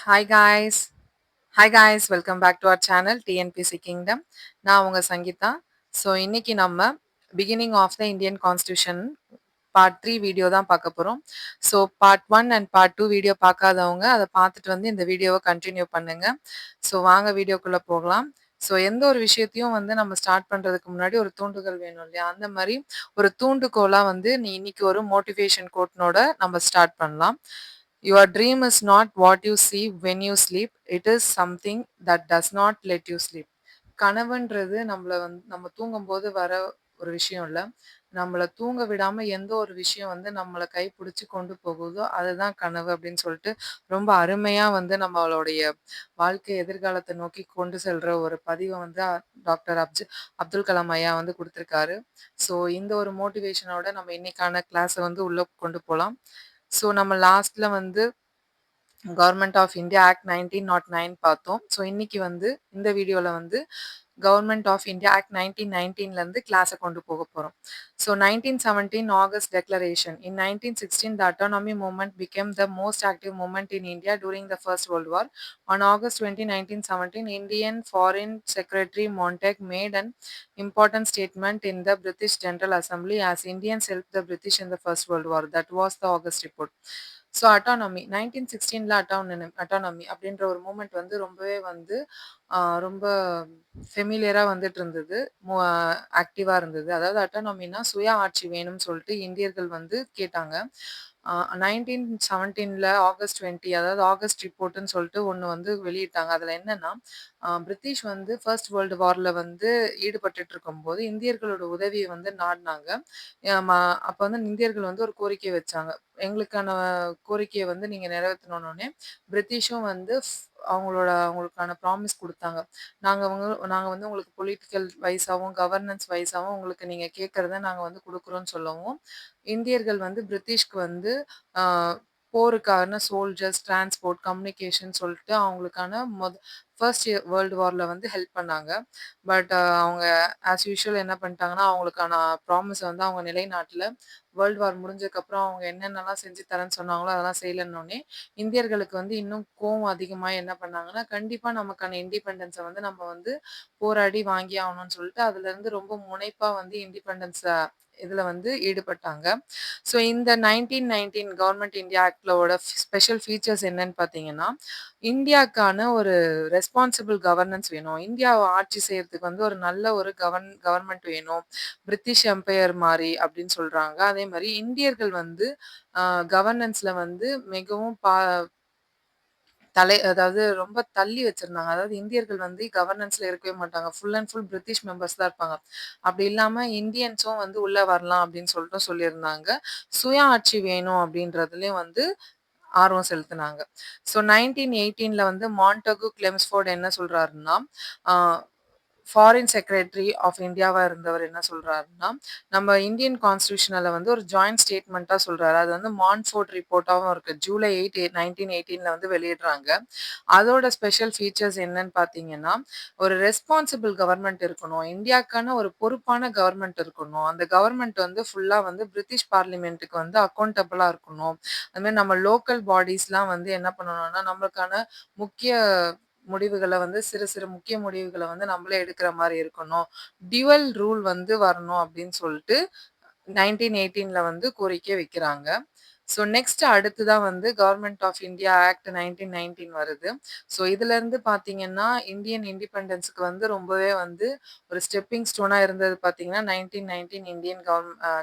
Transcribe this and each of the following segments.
Hi guys. Hi guys, welcome back to our channel TNPC Kingdom. நான் உங்க Sangeetha. So இன்னைக்கு நம்ம beginning of the Indian constitution part 3 video தான் பார்க்க போகிறோம். So part 1 and part 2 video பார்க்காதவங்க அதை பார்த்துட்டு வந்து இந்த வீடியோவை கண்டினியூ பண்ணுங்க. ஸோ வாங்க வீடியோக்குள்ளே போகலாம். ஸோ எந்த ஒரு விஷயத்தையும் வந்து நம்ம ஸ்டார்ட் பண்ணுறதுக்கு முன்னாடி ஒரு தூண்டுதல் வேணும் இல்லையா? அந்த மாதிரி ஒரு தூண்டுகோலாக வந்து நீ இன்னைக்கு ஒரு மோட்டிவேஷன் கோட்னோட நம்ம ஸ்டார்ட் பண்ணலாம். Your dream is not what you see when you sleep. It is something that does not let you sleep. கனவுன்றது நம்மள வந்து நம்ம தூங்கும்போது வர ஒரு விஷயம் இல்ல. நம்மள தூங்க விடாம எந்த ஒரு விஷயம் வந்து நம்மள கைப்பிடிச்சு கொண்டு போகுதோ, அதுதான் கனவு அப்படின்னு சொல்லிட்டு, ரொம்ப அருமையா வந்து நம்மளுடைய வாழ்க்கை எதிர்காலத்த நோக்கி கொண்டு செல்ற ஒரு பதிவ வந்து டாக்டர் அப்துல் கலாம் ஐயா வந்து குடுத்திருக்காரு. ஸோ இந்த ஒரு மோட்டிவேஷனோட நம்ம இன்னைக்கான கிளாஸ வந்து உள்ள கொண்டு போலாம். ஸோ நம்ம லாஸ்ட்ல வந்து கவர்மெண்ட் ஆஃப் இந்தியா ஆக்ட் 1909 பார்த்தோம். ஸோ இன்னைக்கு வந்து இந்த வீடியோல வந்து கவர்மெண்ட் ஆஃப் இந்தியா ஆக்ட் 1919ல இருந்து கிளாஸை கொண்டு போக போறோம். So 1917 August declaration. In 1916 the autonomy movement became the most active movement in India during the First World War. On August 20, 1917, Indian Foreign Secretary Montagu made an important statement in the British General Assembly as Indians helped the British in the First World War. That was the August report. So autonomy 1916ல autonomy அப்படின்ற ஒரு moment வந்து ரொம்பவே வந்து ரொம்ப ஃபெமிலியரா வந்துட்டு இருந்தது. ஆக்டிவா இருந்தது. அதாவது அட்டானமினா சுய ஆட்சி வேணும்னு சொல்லிட்டு இந்தியர்கள் வந்து கேட்டாங்க. 1917ல ஆகஸ்ட் 20 அதாவது ஆகஸ்ட் ரிப்போர்ட்ன்னு சொல்லிட்டு ஒண்ணு வந்து வெளியிட்டாங்க. அதுல என்னன்னா, பிரிட்டிஷ் வந்து ஃபர்ஸ்ட் வேர்ல்டு வார்ல வந்து ஈடுபட்டுட்டு இருக்கும்போது இந்தியர்களோட உதவிய வந்து நாடுனாங்க. அப்ப வந்து இந்தியர்கள் வந்து ஒரு கோரிக்கை வச்சாங்க. எங்களுக்கான கோரிக்கைய வந்து நீங்க நிறைவேத்தணும்னோனே, பிரிட்டிஷும் வந்து அவங்களுக்கான ப்ராமிஸ் குடுத்தாங்க. நாங்க வந்து உங்களுக்கு பொலிட்டிக்கல் வைஸாவும், கவர்னன்ஸ் வைஸாவும் உங்களுக்கு நீங்க கேட்கறத நாங்க வந்து குடுக்குறோம்னு சொல்லவும், இந்தியர்கள் வந்து பிரிட்டிஷ்க்கு வந்து அ போருக்கான சோல்ஜர்ஸ், டிரான்ஸ்போர்ட், கம்யூனிகேஷன் சொல்லிட்டு அவங்களுக்கான ஃபர்ஸ்ட் வேர்ல்டு வார்ல வந்து ஹெல்ப் பண்ணாங்க. பட் அவங்க ஆஸ் யூசுவல் என்ன பண்ணிட்டாங்கன்னா, அவங்களுக்கான ப்ராமிஸ வந்து அவங்க நிலைநாட்டல. வேர்ல்டு வார் முடிஞ்சதுக்கப்புறம் அவங்க என்னென்னலாம் செஞ்சு தரேன்னு சொன்னாங்களோ, அதெல்லாம் செய்யலன்னோனே, இந்தியர்களுக்கு வந்து இன்னும் கோவம் அதிகமாயி என்ன பண்ணாங்கன்னா, கண்டிப்பா நமக்கான இண்டிபெண்டன்ஸ வந்து நம்ம வந்து போராடி வாங்கியே ஆகணும்னு சொல்லிட்டு, அதுலருந்து ரொம்ப முனைப்பா வந்து இண்டிபெண்டன்ஸ இதுல வந்து ஈடுபட்டாங்க. ஸோ இந்த 1919 கவர்மெண்ட் இந்தியா ஆக்ட்லோட ஸ்பெஷல் ஃபீச்சர்ஸ் என்னன்னு பார்த்தீங்கன்னா, இந்தியாக்கான ஒரு ரெஸ்பான்சிபிள் கவர்னன்ஸ் வேணும். இந்தியாவ ஆட்சி செய்றதுக்கு வந்து ஒரு நல்ல ஒரு கவர்மெண்ட் வேணும். பிரிட்டிஷ் எம்பையர் மாரி அப்படின்னு சொல்றாங்க. அதே மாரி இந்தியர்கள் வந்து அ கவர்னன்ஸ்ல வந்து மிகவும் அதாவது ரொம்ப தள்ளி வச்சிருந்தாங்க. அதாவது இந்தியர்கள் வந்து கவர்னன்ஸ்ல இருக்கவே மாட்டாங்க. Full and full British members தான் இருப்பாங்க. அப்படி இல்லாம இந்தியன்ஸும் வந்து உள்ள வரலாம் அப்படின்னு சொல்லிட்டு சொல்லியிருந்தாங்க. சுய ஆட்சி வேணும் அப்படின்றதுலயும் வந்து ஆர்வம் செலுத்துனாங்க. ஸோ 1918ல வந்து மான்டகு கிளெம்ஸ்ஃபோர்ட் என்ன சொல்றாருன்னா, ஆ ஃபாரின் செக்ரட்டரி ஆஃப் இந்தியாவா இருந்தவர் என்ன சொல்றாருன்னா, நம்ம இந்தியன் கான்ஸ்டிடியூஷன்ல வந்து ஒரு ஜாயிண்ட் ஸ்டேட்மெண்ட்டா சொல்றாரு. அது வந்து மான்ஃபோர்ட் ரிப்போர்ட்டாவும் இருக்கு. ஜூலை 8, 1918ல வந்து வெளியிடுறாங்க. அதோட ஸ்பெஷல் ஃபீச்சர்ஸ் என்னன்னு பார்த்தீங்கன்னா, ஒரு ரெஸ்பான்சிபிள் கவர்ன்மெண்ட் இருக்கணும். இந்தியாக்கான ஒரு பொறுப்பான கவர்ன்மெண்ட் இருக்கணும். அந்த கவர்ன்மெண்ட் வந்து ஃபுல்லா வந்து பிரிட்டிஷ் பார்லிமென்ட்க்கு வந்து அக்கவுண்டபிளா இருக்கணும். அது மாரி நம்ம லோக்கல் பாடிஸ்லாம் வந்து என்ன பண்ணணும்னா, நம்மளுக்கான முக்கிய முடிவுகள வந்து சிறு சிறு முக்கிய முடிவுகள வந்து நம்மளே எடுக்கிற மாரி இருக்கணும். டியூவல் ரூல் வந்து வரணும் அப்படின்னு சொல்லிட்டு 1918ல வந்து கோரிக்கை வைக்கிறாங்க. ஸோ நெக்ஸ்ட் அடுத்ததா வந்து கவர்மெண்ட் ஆஃப் இந்தியா ஆக்ட் 1919 வருது. ஸோ இதுலருந்து பார்த்தீங்கன்னா, இந்தியன் இண்டிபெண்டன்ஸ்க்கு வந்து ரொம்பவே வந்து ஒரு ஸ்டெப்பிங் ஸ்டோனா இருந்தது பார்த்தீங்கன்னா, 1919 இந்தியன்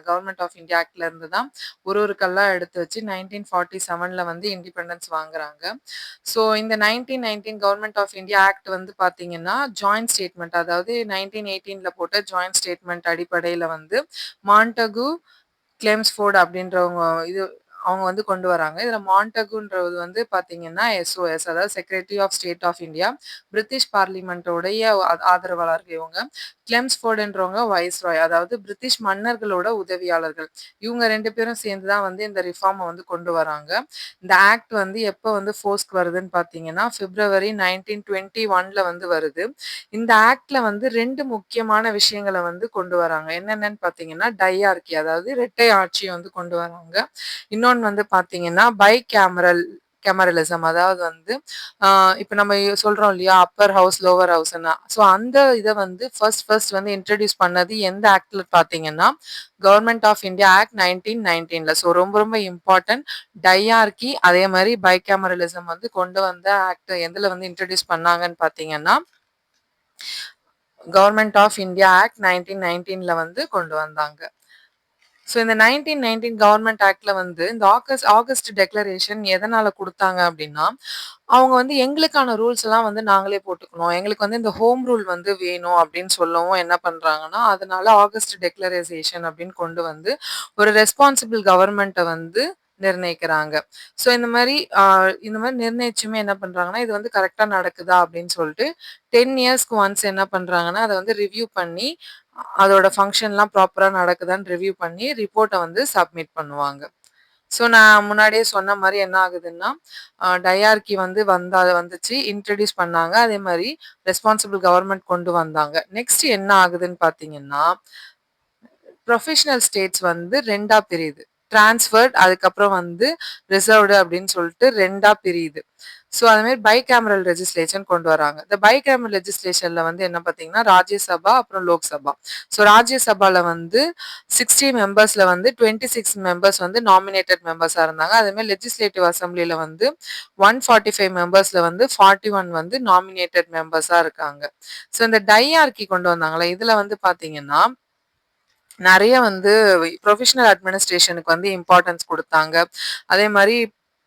கவர்மெண்ட் ஆஃப் இந்தியா ஆக்ட்ல இருந்து தான் ஒரு கல்லா எடுத்து வச்சு 1947ல வந்து இண்டிபெண்டன்ஸ் வாங்குறாங்க. ஸோ இந்த 1919 கவர்மெண்ட் ஆஃப் இந்தியா ஆக்ட் வந்து பார்த்தீங்கன்னா, ஜாயிண்ட் ஸ்டேட்மெண்ட் அதாவது 1918ல போட்ட ஜாயிண்ட் ஸ்டேட்மெண்ட் அடிப்படையில வந்து மான்டகு கிளெம்ஸ்ஃபோர்ட் அப்படின்றவங்க அவங்க வந்து கொண்டு வராங்க. இதுல மான்டகுன்றது வந்து பார்த்தீங்கன்னா, எஸ்ஓஎஸ் அதாவது secretary of state of India. British பார்லிமென்ட்டோடைய ஆதரவாளர் இவங்க. கிளெம்ஸ்ஃபோர்டுன்றவங்க வைஸ்ராய் அதாவது பிரிட்டிஷ் மன்னர்களோட உதவியாளர்கள். இவங்க 2 பேரும் சேர்ந்து தான் வந்து இந்த ரிஃபார்ம வந்து கொண்டு வராங்க. இந்த ஆக்ட் வந்து எப்ப வந்து ஃபோர்ஸ்க்கு வருதுன்னு பார்த்தீங்கன்னா, பிப்ரவரி 1921ல வந்து வருது. இந்த ஆக்ட்ல வந்து 2 முக்கியமான விஷயங்கள வந்து கொண்டு வராங்க. என்னென்னன்னு பார்த்தீங்கன்னா, டையார்கி அதாவது இரட்டை ஆட்சிய வந்து கொண்டு வராங்க. இன்னொன்னு வந்து பார்த்தீங்கன்னா, பை கேமரல் கேமரலிசம். அதாவது வந்து ஆ இப்ப நம்ம சொல்றோம் இல்லையா? அப்பர் ஹவுஸ், லோவர் ஹவுஸ்ன்னு. ஸோ அந்த இத வந்து ஃபர்ஸ்ட் வந்து இன்ட்ரோடியூஸ் பண்ணது எந்த ஆக்ட்ல பார்த்தீங்கன்னா, கவர்ன்மென்ட் ஆஃப் இந்தியா ஆக்ட் 1919ல. ஸோ ரொம்ப ரொம்ப இம்பார்ட்டன்ட். டையார்கி அதே மாரி பைகேமரலிசம் வந்து கொண்டு வந்த ஆக்ட் எதுல வந்து இன்ட்ரோடியூஸ் பண்ணாங்கன்னு பார்த்தீங்கன்னா, கவர்ன்மென்ட் ஆஃப் இந்தியா ஆக்ட் 1919ல வந்து கொண்டு வந்தாங்க. ஸோ இந்த 1919 கவர்ன்மென்ட் ஆக்ட்ல வந்து இந்த ஆகஸ்ட் டெக்ளரேஷன் எதனால குடுத்தாங்க அப்டின்னா, அவங்க வந்து எங்களுக்கான ரூல்ஸ்லாம் வந்து நாங்களே போட்டுக்கணும். எங்களுக்கு வந்து இந்த ஹோம் ரூல் வந்து வேணும் அப்டின்னு சொல்லவும் என்ன பண்றாங்கன்னா, அதனால ஆகஸ்ட் டெக்ளரேஷன் அப்டின்னு கொண்டு வந்து ஒரு ரெஸ்பான்சிபிள் கவர்ன்மெண்ட்ட வந்து நிர்ணயிக்கிறாங்க. ஸோ இந்த மாரி நிர்ணயிச்சுமே என்ன பண்றாங்கன்னா, இது வந்து கரெக்ட்டா நடக்குதா அப்டின்னு சொல்ட்டு 10 இயர்ஸ்க்கு ஒன்ஸ் என்ன பண்றாங்கன்னா, அத வந்து ரிவ்யூ பண்ணி அதோட ஃபங்ஷன்லாம் ப்ராப்பரா நடக்குதான்னு ரிவ்யூ பண்ணி ரிப்போர்ட்ட வந்து சப்மிட் பண்ணுவாங்க. ஸோ நான் முன்னாடியே சொன்ன மாரி என்ன ஆகுதுன்னா, டையார்கி வந்து வந்துச்சு. இன்ட்ரோடியூஸ் பண்ணாங்க. அதே மாரி ரெஸ்பான்சிபிள் கவர்ன்மென்ட் கொண்டு வந்தாங்க. நெக்ஸ்ட் என்ன ஆகுதுன்னு பார்த்தீங்கன்னா, ப்ரொஃபஷனல் ஸ்டேட்ஸ் வந்து 2ஆ பிரியுது. ட்ரான்ஸ்ஃபர்ட் அதுக்கப்புறம் வந்து ரிசர்வ்டு அப்படின்னு சொல்லிட்டு 2ஆ பிரியுது. ஸோ அது மாரி பைகேமரல் லெஜிஸ்லேஷன் கொண்டு வராங்க. இந்த பைகேமரல் லெஜிஸ்லேஷன்ல வந்து என்ன பார்த்தீங்கன்னா, ராஜ்யசபா அப்புறம் லோக்சபா. ஸோ ராஜ்யசபால வந்து 60 மெம்பர்ஸ்ல வந்து 26 மெம்பர்ஸ் வந்து நாமினேட்டட் மெம்பர்ஸா இருந்தாங்க. அதே மாரி லெஜிஸ்லேட்டிவ் அசெம்பிளில வந்து 145 மெம்பர்ஸ்ல வந்து 41 வந்து நாமினேட்டட் மெம்பர்ஸா இருக்காங்க. ஸோ இந்த டையார்கி கொண்டு வந்தாங்கல்ல, இதுல வந்து பார்த்தீங்கன்னா நெறைய வந்து ப்ரொஃபஷனல் அட்மினிஸ்ட்ரேஷனுக்கு வந்து இம்பார்ட்டன்ஸ் குடுத்தாங்க. அதே மாரி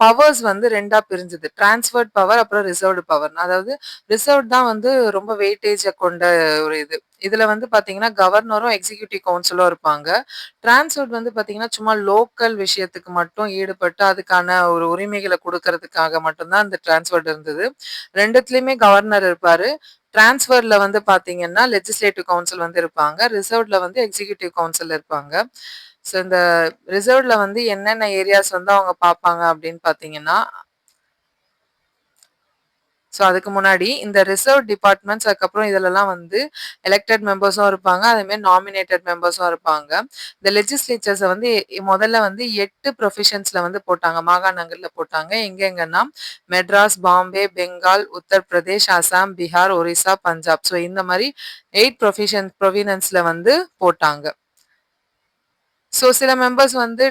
பவர்ஸ் வந்து 2ஆ பிரிஞ்சது. ட்ரான்ஸ்ஃபர்ட் பவர் அப்புறம் ரிசர்வ்டு பவர்ன்னு. அதாவது ரிசர்வ்ட் தான் வந்து ரொம்ப வெயிட்டேஜ கொண்ட ஒரு இது. இதுல வந்து பார்த்தீங்கன்னா, கவர்னரும், எக்ஸிக்யூட்டிவ் கவுன்சிலும் இருப்பாங்க. ட்ரான்ஸ்ஃபர்ட் வந்து பார்த்தீங்கன்னா, சும்மா லோக்கல் விஷயத்துக்கு மட்டும் ஈடுபட்டு அதுக்கான ஒரு உரிமைகள குடுக்கறதுக்காக மட்டும் தான் இந்த ட்ரான்ஸ்ஃபர்ட் இருந்தது. 2த்துலயுமே கவர்னர் இருப்பாரு. ட்ரான்ஸ்ஃபர்ல வந்து பார்த்தீங்கன்னா, லெஜிஸ்லேட்டிவ் கவுன்சில் வந்து இருப்பாங்க. ரிசர்வ்ட்ல வந்து எக்ஸிக்யூட்டிவ் கவுன்சில் இருப்பாங்க. ஸோ இந்த ரிசர்வ்ட்ல வந்து என்னென்ன ஏரியாஸ் வந்து அவங்க பார்ப்பாங்க அப்படின்னு பார்த்தீங்கன்னா, ஸோ அதுக்கு முன்னாடி இந்த ரிசர்வ் டிபார்ட்மெண்ட்ஸ் அதுக்கப்புறம் இதுலலாம் வந்து எலெக்டட் மெம்பர்ஸும் இருப்பாங்க. அதேமாரி நாமினேட்டட் மெம்பர்ஸும் இருப்பாங்க. இந்த லெஜிஸ்லேச்சர்ஸ வந்து முதல்ல வந்து 8 ப்ரொவிஷன்ஸ்ல வந்து போட்டாங்க. மாகாணங்கள்ல போட்டாங்க. எங்கெங்கன்னா மெட்ராஸ், பாம்பே, பெங்கால், உத்தர் பிரதேஷ், அசாம், பீகார், ஒரிஸ்ஸா, பஞ்சாப். ஸோ இந்த மாரி 8 ப்ரொவினன்ஸ்ல வந்து போட்டாங்க. ஸோ சில மெம்பர்ஸ் வந்து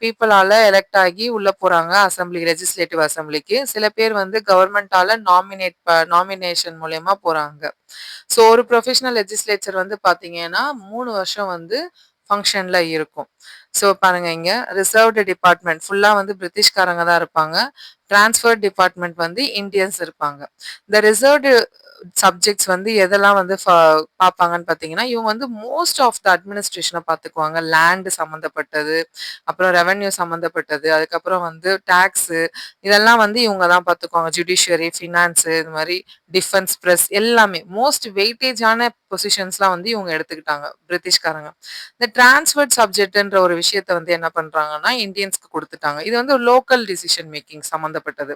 பீப்பிளால எலெக்ட் ஆகி உள்ள போறாங்க அசெம்பிளி லெஜிஸ்லேட்டிவ் அசெம்பிளிக்கு. சில பேர் வந்து கவர்ன்மென்ட்டால நாமினேஷன் மூலியமா போறாங்க. ஸோ ஒரு ப்ரொஃபஷனல் லெஜிஸ்லேச்சர் வந்து பார்த்தீங்கன்னா, 3 வருஷம் வந்து ஃபங்ஷன்ல இருக்கும். ஸோ பாருங்க இங்க ரிசர்வ்டு டிபார்ட்மெண்ட் ஃபுல்லா வந்து பிரிட்டிஷ்காரங்க தான் இருப்பாங்க. ட்ரான்ஸ்ஃபர்ட் டிபார்ட்மெண்ட் வந்து இந்தியன்ஸ் இருப்பாங்க. இந்த ரிசர்வ்டு சப்ஜெக்ட்ஸ் வந்து எதெல்லாம் வந்து பார்ப்பாங்கன்னு பார்த்தீங்கன்னா, இவங்க வந்து மோஸ்ட் ஆஃப் த அட்மினிஸ்ட்ரேஷன பார்த்துக்குவாங்க. லேண்ட் சம்மந்தப்பட்டது, அப்புறம் ரெவென்யூ சம்மந்தப்பட்டது, அதுக்கப்புறம் வந்து டாக்ஸு இதெல்லாம் வந்து இவங்க தான் பார்த்துக்குவாங்க. ஜுடிஷியரி, ஃபினான்ஸு இது மாரி டிஃபென்ஸ், பிரஸ் எல்லாமே மோஸ்ட் வெயிட்டேஜான பொசிஷன்ஸ்லாம் வந்து இவங்க எடுத்துக்கிட்டாங்க பிரிட்டிஷ்காரங்க. இந்த டிரான்ஸ்ஃபர்ட் சப்ஜெக்ட்ன்ற ஒரு விஷயத்த வந்து என்ன பண்றாங்கன்னா, இந்தியன்ஸ்க்கு குடுத்துட்டாங்க. இது வந்து லோக்கல் டிசிஷன் மேக்கிங் சம்மந்தப்பட்டது.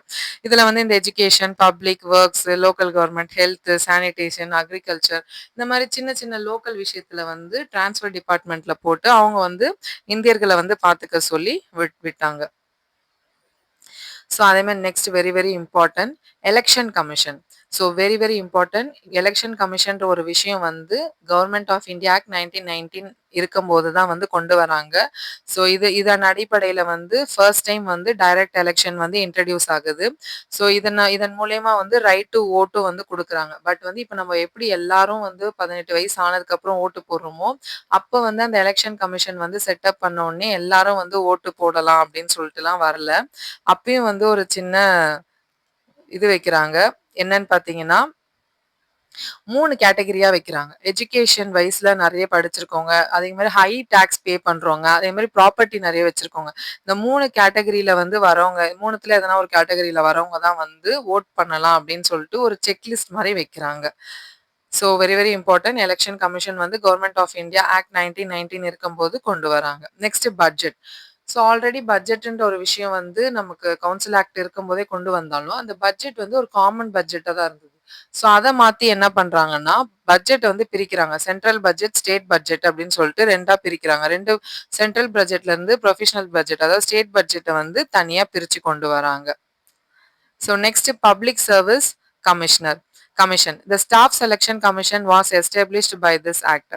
இதுல வந்து இந்த education, public works, local government, health, sanitation, agriculture இந்த மாரி சின்ன சின்ன லோக்கல் விஷயத்துல வந்து டிரான்ஸ்ஃபர் டிபார்ட்மெண்ட்ல போட்டு அவங்க வந்து இந்தியர்கள வந்து பார்த்துக்க சொல்லி விட்டாங்க. ஸோ அதே மாரி next very very important election commission. So very very important election கமிஷன்ற ஒரு விஷயம் வந்து கவர்ன்மெண்ட் ஆஃப் இந்தியா ஆக்ட் 1919 இருக்கும்போது தான் வந்து கொண்டு வராங்க. ஸோ இதன் அடிப்படையில வந்து ஃபர்ஸ்ட் டைம் வந்து டைரக்ட் எலெக்ஷன் வந்து இன்ட்ரோடியூஸ் ஆகுது. ஸோ இதன் மூலியமா வந்து ரைட் டூ ஓட்டும் வந்து குடுக்குறாங்க. பட் வந்து இப்ப நம்ம எப்படி எல்லாரும் வந்து 18 வயசு ஆனதுக்கு அப்புறம் ஓட்டு போடுறோமோ, அப்ப வந்து அந்த எலெக்ஷன் கமிஷன் வந்து செட்டப் பண்ண உடனே எல்லாரும் வந்து ஓட்டு போடலாம் அப்படின்னு சொல்லிட்டுலாம் வரல. அப்பயும் வந்து ஒரு சின்ன இது வைக்கிறாங்க. என்னன்னு பார்த்தீங்கன்னா, 3 கேட்டகரியா வைக்கிறாங்க. எஜுகேஷன் வைஸ்ல நெறைய படிச்சிருக்கவங்க, அதே மாரி ஹை டாக்ஸ் பே பண்றவங்க, அதே மாரி ப்ராப்பர்ட்டி நெறைய வச்சிருக்கவங்க. இந்த 3 கேட்டகரில வந்து வரவங்க 3த்துல எதனா ஒரு கேட்டகரில வரவங்க தான் வந்து வோட் பண்ணலாம் அப்படின்னு சொல்லிட்டு ஒரு செக்லிஸ்ட் மாரி வைக்கிறாங்க. So very very important election commission வந்து கவர்ன்மெண்ட் ஆஃப் இந்தியா ஆக்ட் 1919 இருக்கும்போது கொண்டு வராங்க. Next budget. ஸோ ஆல்ரெடி பட்ஜெட்ன்ற ஒரு விஷயம் வந்து நமக்கு கவுன்சில் ஆக்ட் இருக்கும்போதே கொண்டு வந்தாலும், அந்த பட்ஜெட் வந்து ஒரு காமன் பட்ஜெட்டா தான் இருந்தது. ஸோ அத மாத்தி என்ன பண்றாங்கன்னா, பட்ஜெட்ட வந்து பிரிக்கிறாங்க. சென்ட்ரல் பட்ஜெட், ஸ்டேட் பட்ஜெட் அப்படின்னு சொல்லிட்டு 2ஆ பிரிக்கிறாங்க. 2 சென்ட்ரல் பட்ஜெட்ல இருந்து ப்ரொஃபஷனல் பட்ஜெட் அதாவது ஸ்டேட் பட்ஜெட்ட வந்து தனியா பிரிச்சு கொண்டு வராங்க. So next, Public Service Commissioner Commission. The Staff Selection Commission was established by this act.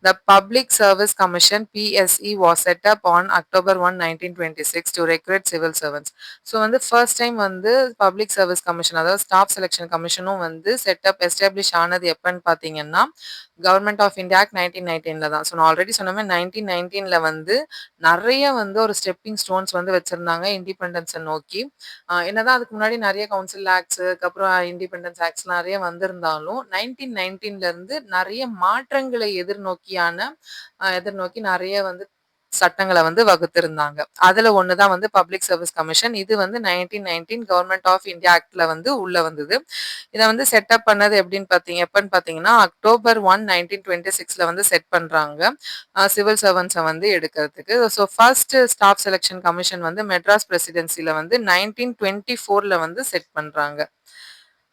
The Public Service Commission (PSE) was set up on October 1, 1926 to recruit civil servants. So வந்து first time வந்து Public Service Commission அதாவது Staff Selection Commissionம் வந்து set up establish ஆனது எப்பன்னு பார்த்தீங்கன்னா government of India act 1919ல தான். So நான் already சொன்ன மாரி 1919ல வந்து நெறைய வந்து ஒரு ஸ்டெப்பிங் ஸ்டோன்ஸ் வந்து வச்சிருந்தாங்க இண்டிபெண்டன்ஸ நோக்கி. என்னதான் அதுக்கு முன்னாடி நெறைய கவுன்சில் ஆக்ட்ஸ், அதுக்கப்புறம் இண்டிபெண்டன்ஸ் ஆக்ட்ஸ் நெறைய வந்திருந்தாலும், 1919ல இருந்து நெறைய மாற்றங்களை எதிர்நோக்கி நெறைய வந்து சட்டங்கள வந்து வகுத்திருந்தாங்க. அதுல ஒண்ணு தான் வந்து பப்ளிக் சர்வீஸ் கமிஷன். இது வந்து 1919 கவர்மெண்ட் ஆஃப் இந்தியா ஆக்ட்ல வந்து உள்ள வந்தது. இத வந்து செட்டப் பண்ணது எப்பன்னு பார்த்தீங்கன்னா, அக்டோபர் 1, 1926ல வந்து செட் பண்றாங்க. சிவில் சர்வன்ட்ஸ வந்து எடுக்கிறதுக்கு. So first staff selection commission வந்து மெட்ராஸ் பிரசிடென்சில வந்து 1924ல வந்து செட் பண்றாங்க.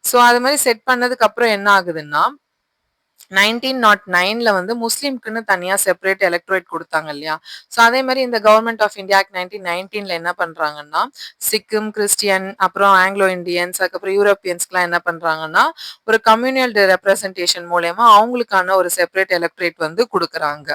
ஸோ அது மாரி செட் பண்ணதுக்கு அப்புறம் என்ன ஆகுதுன்னா 1909ல வந்து முஸ்லிம்க்குன்னு தனியா செப்பரேட் எலக்டரேட் குடுத்தாங்க இல்லையா? ஸோ அதே மாரி இந்த கவர்மெண்ட் ஆஃப் இந்தியா ஆக்ட் 1919ல என்ன பண்றாங்கன்னா, சிக்கிம், கிறிஸ்டியன், அப்புறம் ஆங்கிலோ இண்டியன்ஸ், அதுக்கப்புறம் யூரோப்பியன்ஸ்க்குலாம் என்ன பண்றாங்கன்னா, ஒரு கம்யூனல் ரெப்ரசன்டேஷன் மூலியமா அவங்களுக்கான ஒரு செப்பரேட் எலக்டரேட் வந்து குடுக்குறாங்க.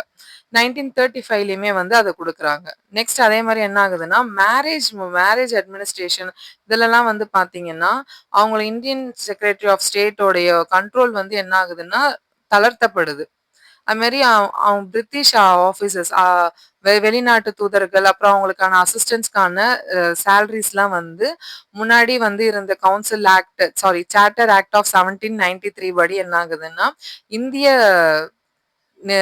1935லயுமே வந்து அத குடுக்குறாங்க. நெக்ஸ்ட் அதே மாரி என்ன ஆகுதுன்னா, மேரேஜ் அட்மினிஸ்ட்ரேஷன் இதுலலாம் வந்து பார்த்தீங்கன்னா, அவங்கள இந்தியன் செக்ரட்டரி ஆஃப் ஸ்டேட்டோடைய கண்ட்ரோல் வந்து என்ன ஆகுதுன்னா, தளர்த்தப்படுது. அது மாரி பிரிட்டிஷ் ஆஃபீசர்ஸ் வெளிநாட்டு தூதர்கள், அப்புறம் அவங்களுக்கான அசிஸ்டன்ட்ஸ்க்கான சேலரீஸ்லாம் வந்து முன்னாடி வந்து இருந்த council act charter act of 1793 படி என்ன ஆகுதுன்னா, இந்திய நெ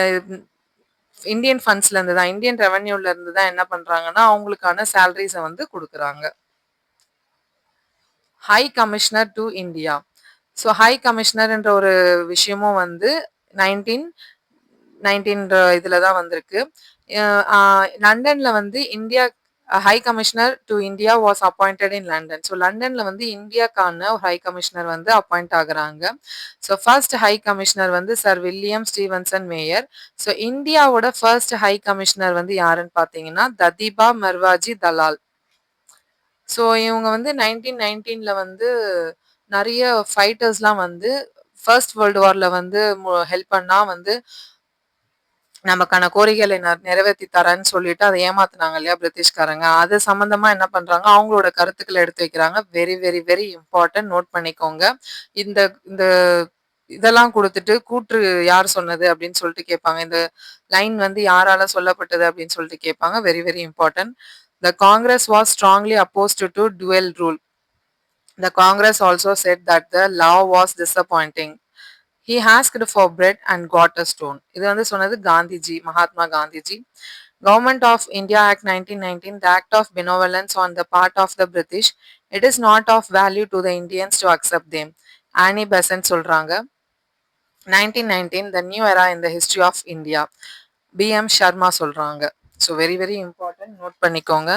இந்தியன் ஃபண்ட்ஸ்ல இருந்து தான் இந்தியன் ரெவென்யூல இருந்து தான் என்ன பண்றாங்கன்னா, அவங்களுக்கான சேலரீஸ வந்து குடுக்குறாங்க. High commissioner to India. So high கமிஷனர்ன்ற ஒரு விஷயமும் வந்து 1919 இதுல தான் வந்திருக்கு. லண்டன்ல வந்து India high commissioner to India was appointed in London. So லண்டன்ல வந்து இந்தியாக்கான ஒரு ஹை கமிஷனர் வந்து அப்பாயிண்ட் ஆகுறாங்க. ஸோ ஃபர்ஸ்ட் ஹை கமிஷனர் வந்து Sir William Stevenson Meyer. So இந்தியாவோட ஃபர்ஸ்ட் ஹை கமிஷனர் வந்து யாருன்னு பார்த்தீங்கன்னா, ததீபா மர்வாஜி தலால். ஸோ இவங்க வந்து 1919ல வந்து நெறைய ஃபைட்டர்ஸ்லாம் வந்து ஃபர்ஸ்ட் வேர்ல்டு வார்ல வந்து ஹெல்ப் பண்ணா வந்து நமக்கான கோரிக்கைகளை நிறைவேத்தி தரேன்னு சொல்லிட்டு அதை ஏமாத்துனாங்க இல்லையா பிரிட்டிஷ்காரங்க. அது சம்பந்தமா என்ன பண்றாங்க, அவங்களோட கருத்துக்களை எடுத்து வைக்கிறாங்க. Very very very important, note பண்ணிக்கோங்க. இந்த இந்த இதெல்லாம் குடுத்துட்டு கூற்று யார் சொன்னது அப்படின்னு சொல்லிட்டு கேட்பாங்க. இந்த லைன் வந்து யாரால சொல்லப்பட்டது அப்படின்னு சொல்லிட்டு கேட்பாங்க. Very very important. The Congress was strongly opposed to dual rule. The Congress also said that the law was disappointing. He asked for bread and got a stone. இது வந்து சொன்னது Gandhiji, Mahatma Gandhiji. Government of India Act 1919, the act of benevolence on the part of the British. It is not of value to the Indians to accept them. Annie Besant சொல்றாங்க. 1919, the new era in the history of India. B.M. Sharma சொல்றாங்க. So very very important, note பண்ணிக்கோங்க.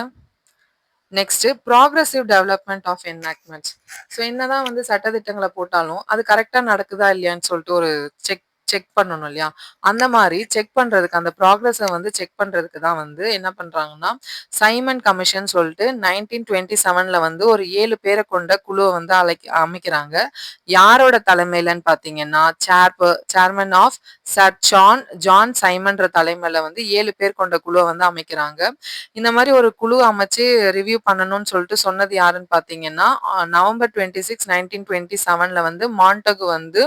Next progressive development of enactments. So என்னதான் வந்து சட்டதிட்டங்களை போட்டாலும் அது கரெக்டா நடக்குதா இல்லையான்னு சொல்லிட்டு ஒரு செக் செக் பண்ணணும் இல்லையா? அந்த மாதிரி செக் பண்றதுக்கு அந்த ப்ராக்ரஸை வந்து செக் பண்றதுக்கு தான் வந்து என்ன பண்றாங்கன்னா, சைமன் கமிஷன் சொல்லிட்டு 1927ல வந்து ஒரு 7 பேரை கொண்ட குழுவை வந்து அமைக்கிறாங்க. யாரோட தலைமையிலன்னு பார்த்தீங்கன்னா, சேர்மன் ஆஃப் சர் ஜான் சைமன்ற தலைமையில வந்து 7 பேர் கொண்ட குழுவை வந்து அமைக்கிறாங்க. இந்த மாதிரி ஒரு குழு அமைச்சு ரிவ்யூ பண்ணணும்னு சொல்லிட்டு சொன்னது யாருன்னு பார்த்தீங்கன்னா, நவம்பர் 26, 1927ல வந்து மாண்டகு வந்து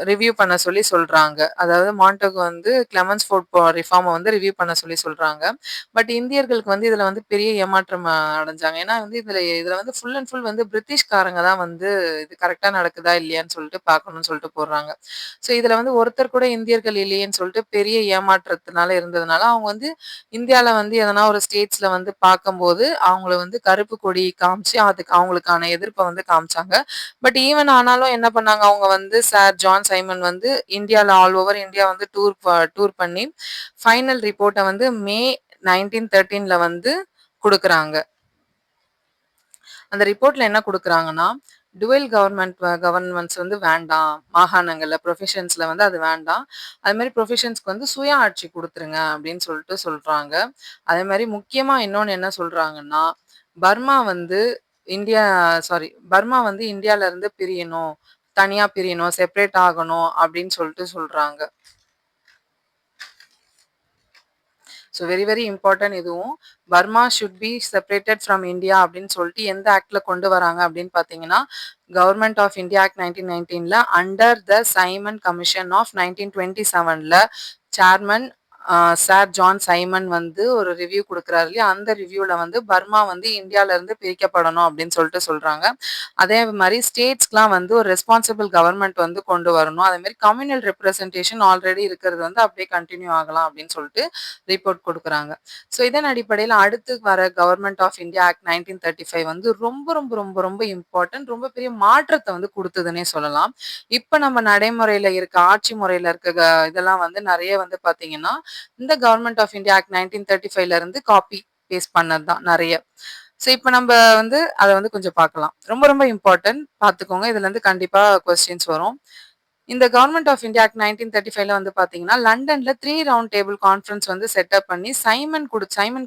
ரிவ்யூ பண்ண சொல்லி சொல்றாங்க. அதாவது மாண்டகு வந்து கிளெமன்ஸ் ஃபோர்ட் ரிஃபார்மை வந்து ரிவ்யூ பண்ண சொல்லி சொல்றாங்க. பட் இந்தியர்களுக்கு வந்து இதுல வந்து பெரிய ஏமாற்றம் அடைஞ்சாங்க. ஏன்னா வந்து இதுல வந்து ஃபுல் அண்ட் ஃபுல் வந்து பிரிட்டிஷ்காரங்க தான் வந்து இது கரெக்டா நடக்குதா இல்லையான்னு சொல்லிட்டு பார்க்கணும்னு சொல்லிட்டு போடுறாங்க. ஸோ இதுல வந்து ஒருத்தர் கூட இந்தியர்கள் இல்லையேன்னு சொல்லிட்டு பெரிய ஏமாற்றத்தினால இருந்ததுனால அவங்க வந்து இந்தியால வந்து எதனா ஒரு ஸ்டேட்ஸ்ல வந்து பார்க்கும்போது அவங்கள வந்து கருப்பு கொடி காமிச்சு அதுக்கு அவங்களுக்கான எதிர்ப்பை வந்து காமிச்சாங்க. பட் ஈவன் ஆனாலும் என்ன பண்ணாங்க, அவங்க வந்து சார் ஜான் சைமன் வந்து இந்தியால ஆல் ஓவர் இந்தியா வந்து டூர் பண்ணி ஃபைனல் ரிப்போர்ட்டை வந்து மே 1913ல வந்து குடுக்குறாங்க. அந்த ரிப்போர்ட்ல என்ன குடுக்குறாங்கன்னா, டுவல் கவர்னமெண்ட்ஸ் வந்து வேண்டாம். மாகாணங்கள்ல, ப்ரொஃபஷன்ஸ்ல வந்து அது வேண்டாம். அது மாரி ப்ரொஃபஷன்ஸ்க்கு வந்து சுய ஆட்சி குடுத்துருங்க அப்படின்னு சொல்லிட்டு சொல்றாங்க. அதே மாரி முக்கியமா இன்னொன்னு என்ன சொல்றாங்கன்னா, பர்மா வந்து இந்தியா பர்மா வந்து இந்தியால இருந்து பிரியணும். தனியா பிரியணும், செப்பரேட் ஆகணும் அப்படின்னு சொல்லிட்டு சொல்றாங்க. ஸோ வெரி வெரி இம்பார்ட்டன்ட் இதுவும். Burma should be separated from India அப்படின்னு சொல்லிட்டு எந்த ஆக்ட்ல கொண்டு வராங்க அப்படின்னு பார்த்தீங்கன்னா, கவர்மெண்ட் ஆஃப் இந்தியா ஆக்ட் 1919ல under the Simon Commission of 1927ல சேர்மன் சார் ஜான் சைமன் வந்து ஒரு ரிவ்யூ குடுக்குறாரு இல்லையா? அந்த ரிவ்யூல வந்து பர்மா வந்து இந்தியால இருந்து பிரிக்கப்படணும் அப்படின்னு சொல்லிட்டு சொல்றாங்க. அதே மாரி ஸ்டேட்ஸ்க்குலாம் வந்து ஒரு ரெஸ்பான்சிபிள் கவர்ன்மெண்ட் வந்து கொண்டு வரணும். அதே மாரி கம்யூனல் ரெப்ரசன்டேஷன் ஆல்ரெடி இருக்கிறது வந்து அப்படியே கன்டின்யூ ஆகலாம் அப்படின்னு சொல்லிட்டு ரிப்போர்ட் குடுக்குறாங்க. ஸோ இதன் அடிப்படையில அடுத்து வர கவர்மெண்ட் ஆஃப் இந்தியா ஆக்ட் 1935 வந்து ரொம்ப ரொம்ப ரொம்ப ரொம்ப இம்பார்ட்டன்ட். ரொம்ப பெரிய மாற்றத்த வந்து குடுத்ததுன்னே சொல்லலாம். இப்ப நம்ம நடைமுறையில இருக்க ஆட்சி முறையில இருக்க இதெல்லாம் வந்து நெறைய வந்து பார்த்தீங்கன்னா, இந்த கவர்மெண்ட் ஆஃப் இந்தியா ஆக்ட் 1935ல இருந்து காப்பி பேஸ்ட் பண்ணது தான் நெறைய. ஸோ இப்ப நம்ப வந்து அத வந்து கொஞ்சம் பார்க்கலாம். ரொம்ப ரொம்ப இம்பார்ட்டன்ட் பார்த்துக்கோங்க. இதுலருந்து கண்டிப்பா கொஸ்டின்ஸ் வரும். இந்த கவர்மெண்ட் ஆஃப் இந்தியா ஆக்ட் 1935ல வந்து பார்த்தீங்கன்னா, லண்டன்ல 3 ரவுண்ட் டேபிள் கான்ஃபரன்ஸ் வந்து செட்டப் பண்ணி சைமன்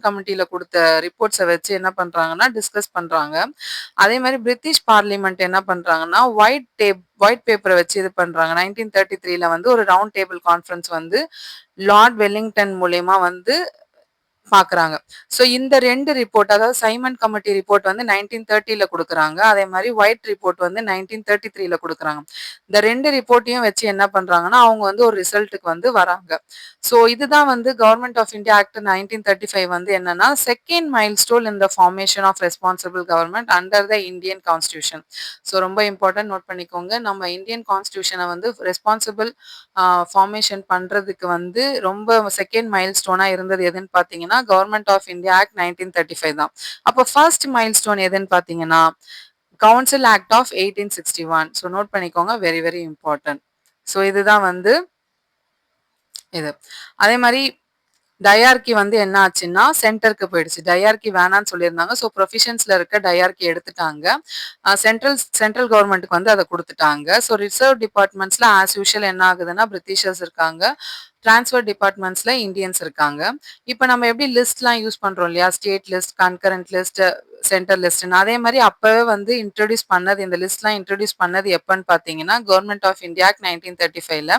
கமிட்டில குடுத்த ரிப்போர்ட்ஸ வச்சு என்ன பண்றாங்கன்னா, டிஸ்கஸ் பண்றாங்க. அதே மாரி பிரிட்டிஷ் பார்லிமென்ட் என்ன பண்றாங்கன்னா, ஒயிட் பேப்பர வச்சு இது பண்றாங்க. 1933ல வந்து ஒரு ரவுண்ட் டேபிள் கான்ஃபரன்ஸ் வந்து லார்ட் வெல்லிங்டன் மூலியமா வந்து பாக்குறாங்க. ஸோ இந்த 2 ரிப்போர்ட் அதாவது சைமன் கமிட்டி ரிப்போர்ட் வந்து 1930ல குடுக்குறாங்க. அதே மாரி ஒயிட் ரிப்போர்ட் வந்து 1933ல குடுக்குறாங்க. இந்த 2 ரிப்போர்ட்டையும் வச்சு என்ன பண்றாங்கன்னா, அவங்க வந்து ஒரு ரிசல்ட்டுக்கு வந்து வராங்க. ஸோ இதுதான் வந்து கவர்மெண்ட் ஆஃப் இந்தியா ஆக்ட் 1935 வந்து என்னன்னா, second milestone in the formation of responsible government under the Indian constitution. So ரொம்ப இம்பார்ட்டன்ட் நோட் பண்ணிக்கோங்க. நம்ம இந்தியன் கான்ஸ்டிடியூஷன வந்து ரெஸ்பான்சிபிள் ஃபார்மேஷன் பண்றதுக்கு வந்து ரொம்ப செகண்ட் மைல்ஸ்டோனா இருந்தது எதுன்னு பார்த்தீங்கன்னா, கவர்மெண்ட் ஆஃப் இந்தியா ஆக்ட் 1935 தான். அப்போ ஃபர்ஸ்ட் மைல்ஸ்டோன் எதுன்னு பார்த்தீங்கன்னா, council act of 1861. So note பண்ணிக்கோங்க. Very very important. ஸோ இதுதான் வந்து இது. அதே மாரி டயார்கி வந்து என்ன ஆச்சுன்னா, சென்டருக்கு போயிடுச்சு. டயார்கி வேணான்னு சொல்லியிருந்தாங்க. ஸோ ப்ரொவிஷன்ஸ்ல இருக்க டயார்கி எடுத்துட்டாங்க. சென்ட்ரல் கவர்மெண்ட்டுக்கு வந்து அத குடுத்துட்டாங்க. ஸோ ரிசர்வ் டிபார்ட்மெண்ட்ஸ்ல ஆஸ் யூசுவல் என்ன ஆகுதுன்னா, பிரிட்டிஷர்ஸ் இருக்காங்க. ட்ரான்ஸ்ஃபர் டிபார்ட்மெண்ட்ஸ்ல இந்தியன்ஸ் இருக்காங்க. இப்ப நம்ம எப்படி லிஸ்ட்லாம் யூஸ் பண்றோம் இல்லையா? State list, concurrent list, centre லிஸ்ட்ன்னு. அதே மாரி அப்பவே வந்து இந்த லிஸ்ட்லாம் இன்ட்ரோடியூஸ் பண்ணது எப்பன்னு பார்த்தீங்கன்னா, கவர்மெண்ட் ஆஃப் இந்தியா ஆக்ட் 1935ல.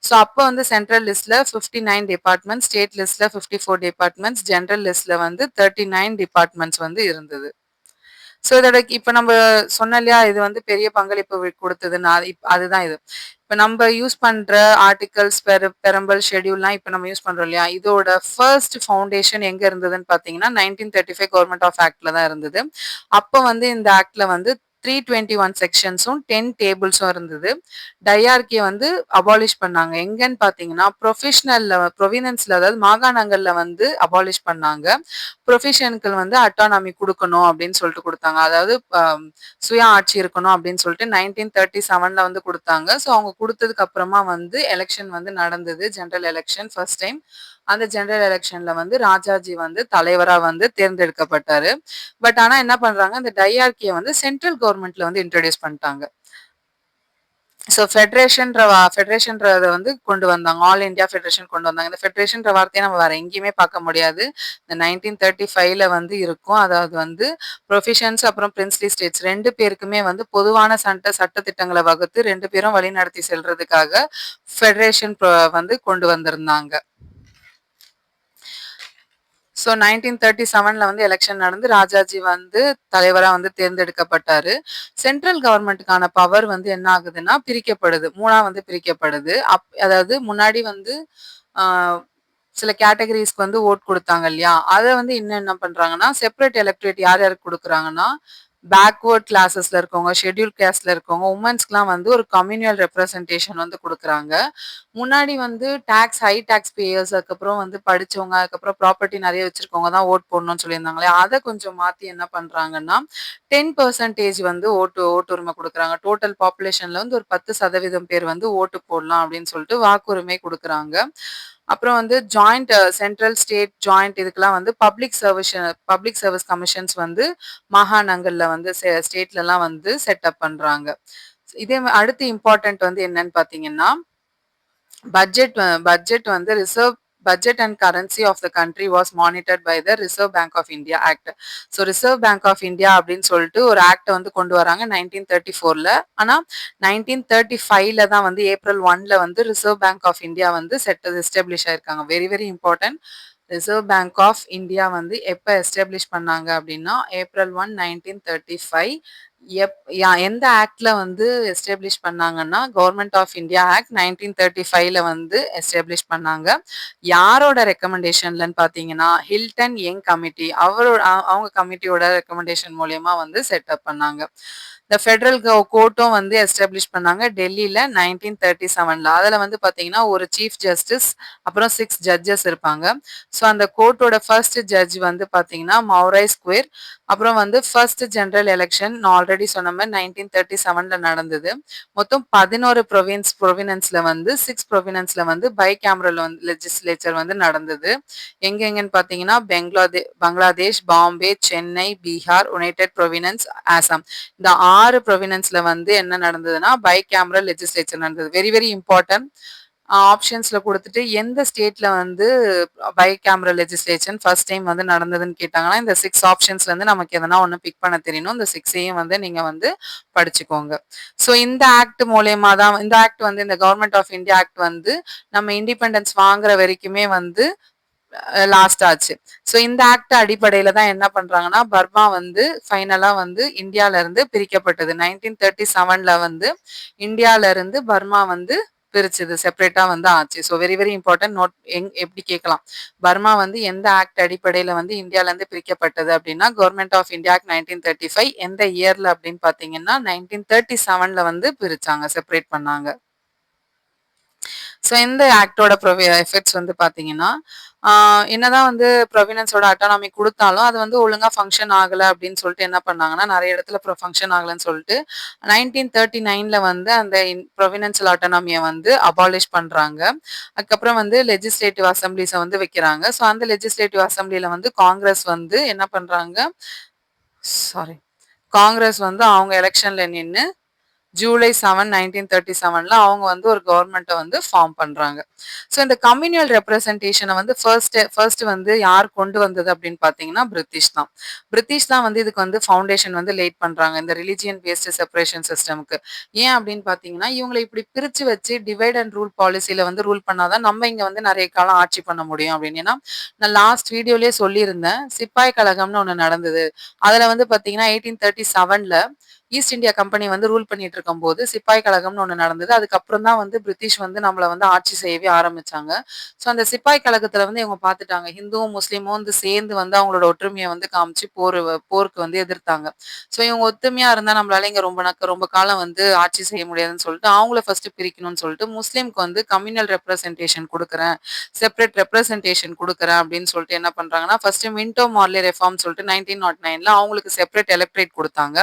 ஸோ அப்ப வந்து சென்ட்ரல் லிஸ்ட்ல 59 டிபார்ட்மெண்ட்ஸ், ஸ்டேட் லிஸ்ட்ல 54 டிபார்ட்மெண்ட்ஸ், ஜெனரல் லிஸ்ட்ல வந்து 39 டிபார்ட்மெண்ட்ஸ் வந்து இருந்தது. ஸோ இதோட இப்ப நம்ம சொன்னோம் இல்லையா, இது வந்து பெரிய பங்களிப்பு குடுத்ததுன்னு. அதுதான் இது. இப்ப நம்ம யூஸ் பண்ற ஆர்டிகல்ஸ், பெரம்பல், ஷெட்யூல்லாம் இப்ப நம்ம யூஸ் பண்றோம் இல்லையா, இதோட ஃபர்ஸ்ட் ஃபவுண்டேஷன் எங்க இருந்ததுன்னு பார்த்தீங்கன்னா, 1935 கவர்மெண்ட் ஆஃப் ஆக்ட்ல தான் இருந்தது. அப்ப வந்து இந்த ஆக்ட்ல வந்து 321 செக்ஷன்ஸும் 10 டேபிள்ஸும் இருந்தது. டயார்கிய வந்து அபாலிஷ் பண்ணாங்க. எங்கன்னு பார்த்தீங்கன்னா, ப்ரொவினன்ஸ்ல அதாவது மாகாணங்கள்ல வந்து அபாலிஷ் பண்ணாங்க. ப்ரொஃபஷனுக்கு வந்து அட்டானமி குடுக்கணும் அப்படின்னு சொல்லிட்டு குடுத்தாங்க. அதாவது சுய ஆட்சி இருக்கணும் அப்படின்னு சொல்லிட்டு 1937ல வந்து குடுத்தாங்க. ஸோ அவங்க குடுத்ததுக்கு அப்புறமா வந்து எலக்ஷன் வந்து நடந்தது. General election first time. அந்த ஜெனரல் எலக்ஷன்ல வந்து ராஜாஜி வந்து தலைவரா வந்து தேர்ந்தெடுக்கப்பட்டாரு. பட் ஆனா என்ன பண்றாங்க, இந்த டையார்கிய வந்து சென்ட்ரல் கவர்மெண்ட்ல வந்து இன்ட்ரோடியூஸ் பண்ணிட்டாங்க. ஸோ ஃபெடரேஷன்றத வந்து கொண்டு வந்தாங்க. ஆல் இந்தியா ஃபெடரேஷன் கொண்டு வந்தாங்க. இந்த ஃபெடரேஷன்ற வார்த்தைய நம்ம வேற எங்கேயுமே பார்க்க முடியாது. இந்த 1935ல வந்து இருக்கும். அதாவது வந்து ப்ரொவிஷன்ஸ் அப்புறம் பிரின்ஸ்லி ஸ்டேட்ஸ் 2 பேருக்குமே வந்து பொதுவான சட்ட திட்டங்கள வகுத்து 2 பேரும் வழிநடத்தி செல்றதுக்காக ஃபெடரேஷன் வந்து கொண்டு வந்திருந்தாங்க. ஸோ 1937ல வந்து எலக்ஷன் நடந்து ராஜாஜி வந்து தலைவரா வந்து தேர்ந்தெடுக்கப்பட்டாரு. சென்ட்ரல் கவர்மெண்ட்டுக்கான பவர் வந்து என்ன ஆகுதுன்னா பிரிக்கப்படுது. 3ஆ வந்து பிரிக்கப்படுது. அதாவது முன்னாடி வந்து ஆ சில கேட்டகரீஸ்க்கு வந்து ஓட் குடுத்தாங்க இல்லையா? அத வந்து இன்னும் என்ன பண்றாங்கன்னா, செப்பரேட் எலக்டரேட் யார் யாருக்கு குடுக்குறாங்கன்னா, பேக்வர்ட் கிளாஸஸ்ல இருக்கவங்க, ஷெட்யூல் காஸ்ட்ல இருக்கவங்க, வுமன்ஸ்க்குலாம் வந்து ஒரு கம்யூனல் ரெப்ரசன்டேஷன் வந்து குடுக்குறாங்க. முன்னாடி வந்து ஹை டாக்ஸ் பேயர்ஸ் அதுக்கப்புறம் வந்து படிச்சவங்க, அதுக்கப்புறம் ப்ராப்பர்ட்டி நெறைய வச்சிருக்கவங்க தான் ஓட் போடணும்னு சொல்லியிருந்தாங்களே, அத கொஞ்சம் மாத்தி என்ன பண்றாங்கன்னா, 10% வந்து ஓட்டுரிமை குடுக்குறாங்க. டோட்டல் பாப்புலேஷன்ல வந்து ஒரு 10% பேர் வந்து ஓட்டு போடலாம் அப்படின்னு சொல்லிட்டு வாக்குரிமை குடுக்குறாங்க. அப்புறம் வந்து ஜாயிண்ட் சென்ட்ரல், ஸ்டேட் ஜாயிண்ட் இதுக்கெல்லாம் வந்து பப்ளிக் சர்வீஸ் கமிஷன்ஸ் வந்து மாகாணங்கள்ல வந்து ஸ்டேட்லலாம் வந்து செட்டப் பண்றாங்க. அடுத்து இம்பார்ட்டன்ட் வந்து என்னன்னு பார்த்தீங்கன்னா, பட்ஜெட் வந்து budget and currency of the country was monitored by the Reserve Bank of India act. So Reserve Bank of India அப்படின்னு சொல்லிட்டு ஒரு ஆக்ட் வந்து கொண்டு வராங்க 1934ல. ஆனா 1935ல தான் வந்து ஏப்ரல் 1ல வந்து ரிசர்வ் பேங்க் ஆஃப் இந்தியா வந்து எஸ்டாப்ளிஷ் ஆயிருக்காங்க. Very very important. Reserve Bank of India வந்து எப்ப எஸ்டாப்ளிஷ் பண்ணாங்க அப்படின்னா ஏப்ரல் 1 1935. எந்த ஆக்ட்ல வந்து எஸ்டாப்ளிஷ் பண்ணாங்கன்னா கவர்மெண்ட் ஆஃப் இந்தியா ஆக்ட் 1935ல வந்து எஸ்டாப்ளிஷ் பண்ணாங்க. யாரோட ரெக்கமெண்டேஷன்லன்னு பாத்தீங்கன்னா ஹில்டன் யங் கமிட்டி அவங்க கமிட்டியோட ரெக்கமெண்டேஷன் மூலியமா வந்து செட்டப் பண்ணாங்க. இந்த ஃபெடரல் கோர்ட்டும் வந்து எஸ்டாப்ளிஷ் பண்ணாங்க டெல்லியில 1937ல. அதுல வந்து பாத்தீங்கன்னா ஒரு சீஃப் ஜஸ்டிஸ் அப்புறம் 6 ஜட்ஜஸ் இருப்பாங்க. ஸோ அந்த கோர்ட்டோட ஃபர்ஸ்ட் ஜட்ஜ் வந்து பாத்தீங்கன்னா மௌரை ஸ்கொயர். அப்புறம் வந்து ஃபர்ஸ்ட் ஜெனரல் எலெக்ஷன் நான் ஆல்ரெடி சொன்ன மாதிரி 1937ல நடந்தது. மொத்தம் 11 ப்ரொவினன்ஸ்ல வந்து 6 ப்ரொவினன்ஸ்ல வந்து பை கேமரல் வந்து லெஜிஸ்லேச்சர் வந்து நடந்தது. எங்கெங்கன்னு பாத்தீங்கன்னா பங்களாதேஷ், பாம்பே, சென்னை, பீகார், யுனைடெட் ப்ரொவினன்ஸ், ஆசாம். இந்த 6 ப்ரொவினன்ஸ்ல வந்து என்ன நடந்ததுன்னா பை கேமரல் லெஜிஸ்லேச்சர் நடந்தது. Very very important. ஆப்ஷன்ஸ்ல கொடுத்துட்டு எந்த ஸ்டேட்ல வந்து bicameral legislation first time வந்து நடந்ததுன்னு கேட்டாங்கன்னா இந்த 6 ஆப்ஷன்ஸ்ல இருந்து நமக்கு எதனா ஒண்ணு பிக் பண்ண தெரியணும். இந்த 6ஐயும் வந்து நீங்க வந்து படிச்சுக்கோங்க. ஸோ இந்த ஆக்ட் மூலயமா தான் இந்த ஆக்ட் வந்து இந்த கவர்மெண்ட் ஆஃப் இந்தியா ஆக்ட் வந்து நம்ம இண்டிபெண்டன்ஸ் வாங்குற வரைக்குமே வந்து லாஸ்ட் ஆச்சு. ஸோ இந்த ஆக்ட் அடிப்படையில தான் என்ன பண்றாங்கன்னா பர்மா வந்து ஃபைனலா வந்து இந்தியால இருந்து பிரிக்கப்பட்டது. 1937ல வந்து இந்தியால இருந்து பர்மா வந்து பிரிச்சது செப்பரேட்டா வந்து ஆச்சு. So very very important note. எப்படி கேட்கலாம், பர்மா வந்து எந்த ஆக்ட் அடிப்படையில வந்து இந்தியால இருந்து பிரிக்கப்பட்டது அப்படின்னா கவர்மெண்ட் ஆஃப் இந்தியா ஆக்ட் 1935. எந்த இயர்ல அப்படின்னு பாத்தீங்கன்னா 1937ல வந்து பிரிச்சாங்க, செப்பரேட் பண்ணாங்க. ஸோ இந்த ஆக்டோட எஃபெக்ட்ஸ் வந்து பார்த்தீங்கன்னா, என்னதான் வந்து ப்ரொவினன்ஸோட அட்டானமி குடுத்தாலும், அது வந்து ஒழுங்கா ஃபங்ஷன் ஆகல அப்படின்னு சொல்லிட்டு என்ன பண்ணாங்கன்னா, நெறைய இடத்துல ஃபங்ஷன் ஆகலன்னு சொல்லிட்டு 1939ல வந்து அந்த ப்ரொவினன்ஷியல் அட்டானமிய வந்து அபாலிஷ் பண்றாங்க. அதுக்கப்புறம் வந்து லெஜிஸ்லேட்டிவ் அசெம்பிளிஸ வந்து வைக்கிறாங்க. ஸோ அந்த லெஜிஸ்லேட்டிவ் அசெம்பிளில வந்து காங்கிரஸ் வந்து என்ன பண்றாங்க, சாரி காங்கிரஸ் வந்து அவங்க எலெக்ஷன்ல நின்னு ஜூலை 7 1937ல அவங்க வந்து ஒரு கவர்மெண்ட்டை வந்து ஃபார்ம் பண்றாங்க. ஸோ இந்த கம்யூனல் ரெப்ரசன்டேஷனை வந்து ஃபர்ஸ்ட் வந்து யார் கொண்டு வந்தது அப்படின்னு பார்த்தீங்கன்னா பிரிட்டிஷ் தான். பிரிட்டிஷ் தான் வந்து இதுக்கு வந்து ஃபவுண்டேஷன் வந்து லேட் பண்றாங்க இந்த ரிலிஜியன் பேஸ்டு செப்பரேஷன் சிஸ்டம்க்கு. ஏன் அப்படின்னு பார்த்தீங்கன்னா இவங்களை இப்படி பிரிச்சு வச்சு டிவைட் அண்ட் ரூல் பாலிசியில வந்து ரூல் பண்ணாதான் நம்ம இங்க வந்து நிறைய காலம் ஆட்சி பண்ண முடியும் அப்படின்னு. ஏன்னா நான் லாஸ்ட் வீடியோலயே சொல்லியிருந்தேன், சிப்பாய் கழகம்னு ஒன்று நடந்தது. அதுல வந்து பார்த்தீங்கன்னா 1837ல ஈஸ்ட் இந்தியா கம்பெனி வந்து ரூல் பண்ணிட்டு இருக்கும்போது சிப்பாய் கழகம்னு ஒண்ணு நடந்தது. அதுக்கப்புறம் தான் வந்து பிரிட்டிஷ் வந்து நம்மள வந்து ஆட்சி செய்யவே ஆரம்பிச்சாங்க. ஸோ அந்த சிப்பாய் கழகத்துல வந்து இவங்க பார்த்துட்டாங்க ஹிந்துவும் முஸ்லீமும் வந்து சேர்ந்து வந்து அவங்களோட ஒற்றுமையை வந்து காமிச்சு போருக்கு வந்து எதிர்த்தாங்க. ஸோ இவங்க ஒத்துமையா இருந்தா நம்மளால இங்க ரொம்ப காலம் வந்து ஆட்சி செய்ய முடியாதுன்னு சொல்லிட்டு அவங்கள ஃபர்ஸ்ட் பிரிக்கணும்னு சொல்லிட்டு முஸ்லீம்க்கு வந்து கம்யூனல் ரெப்ரசன்டேஷன் கொடுக்குறேன், செப்பரேட் ரெப்ரசன்டேஷன் கொடுக்குறேன் அப்படின்னு சொல்லிட்டு என்ன பண்றாங்கன்னா ஃபர்ஸ்ட் மின்டோ மார்லே ரெஃபார்ம் சொல்லிட்டு 1909ல அவங்களுக்கு செப்பரேட் எலக்ட்ரேட் கொடுத்தாங்க.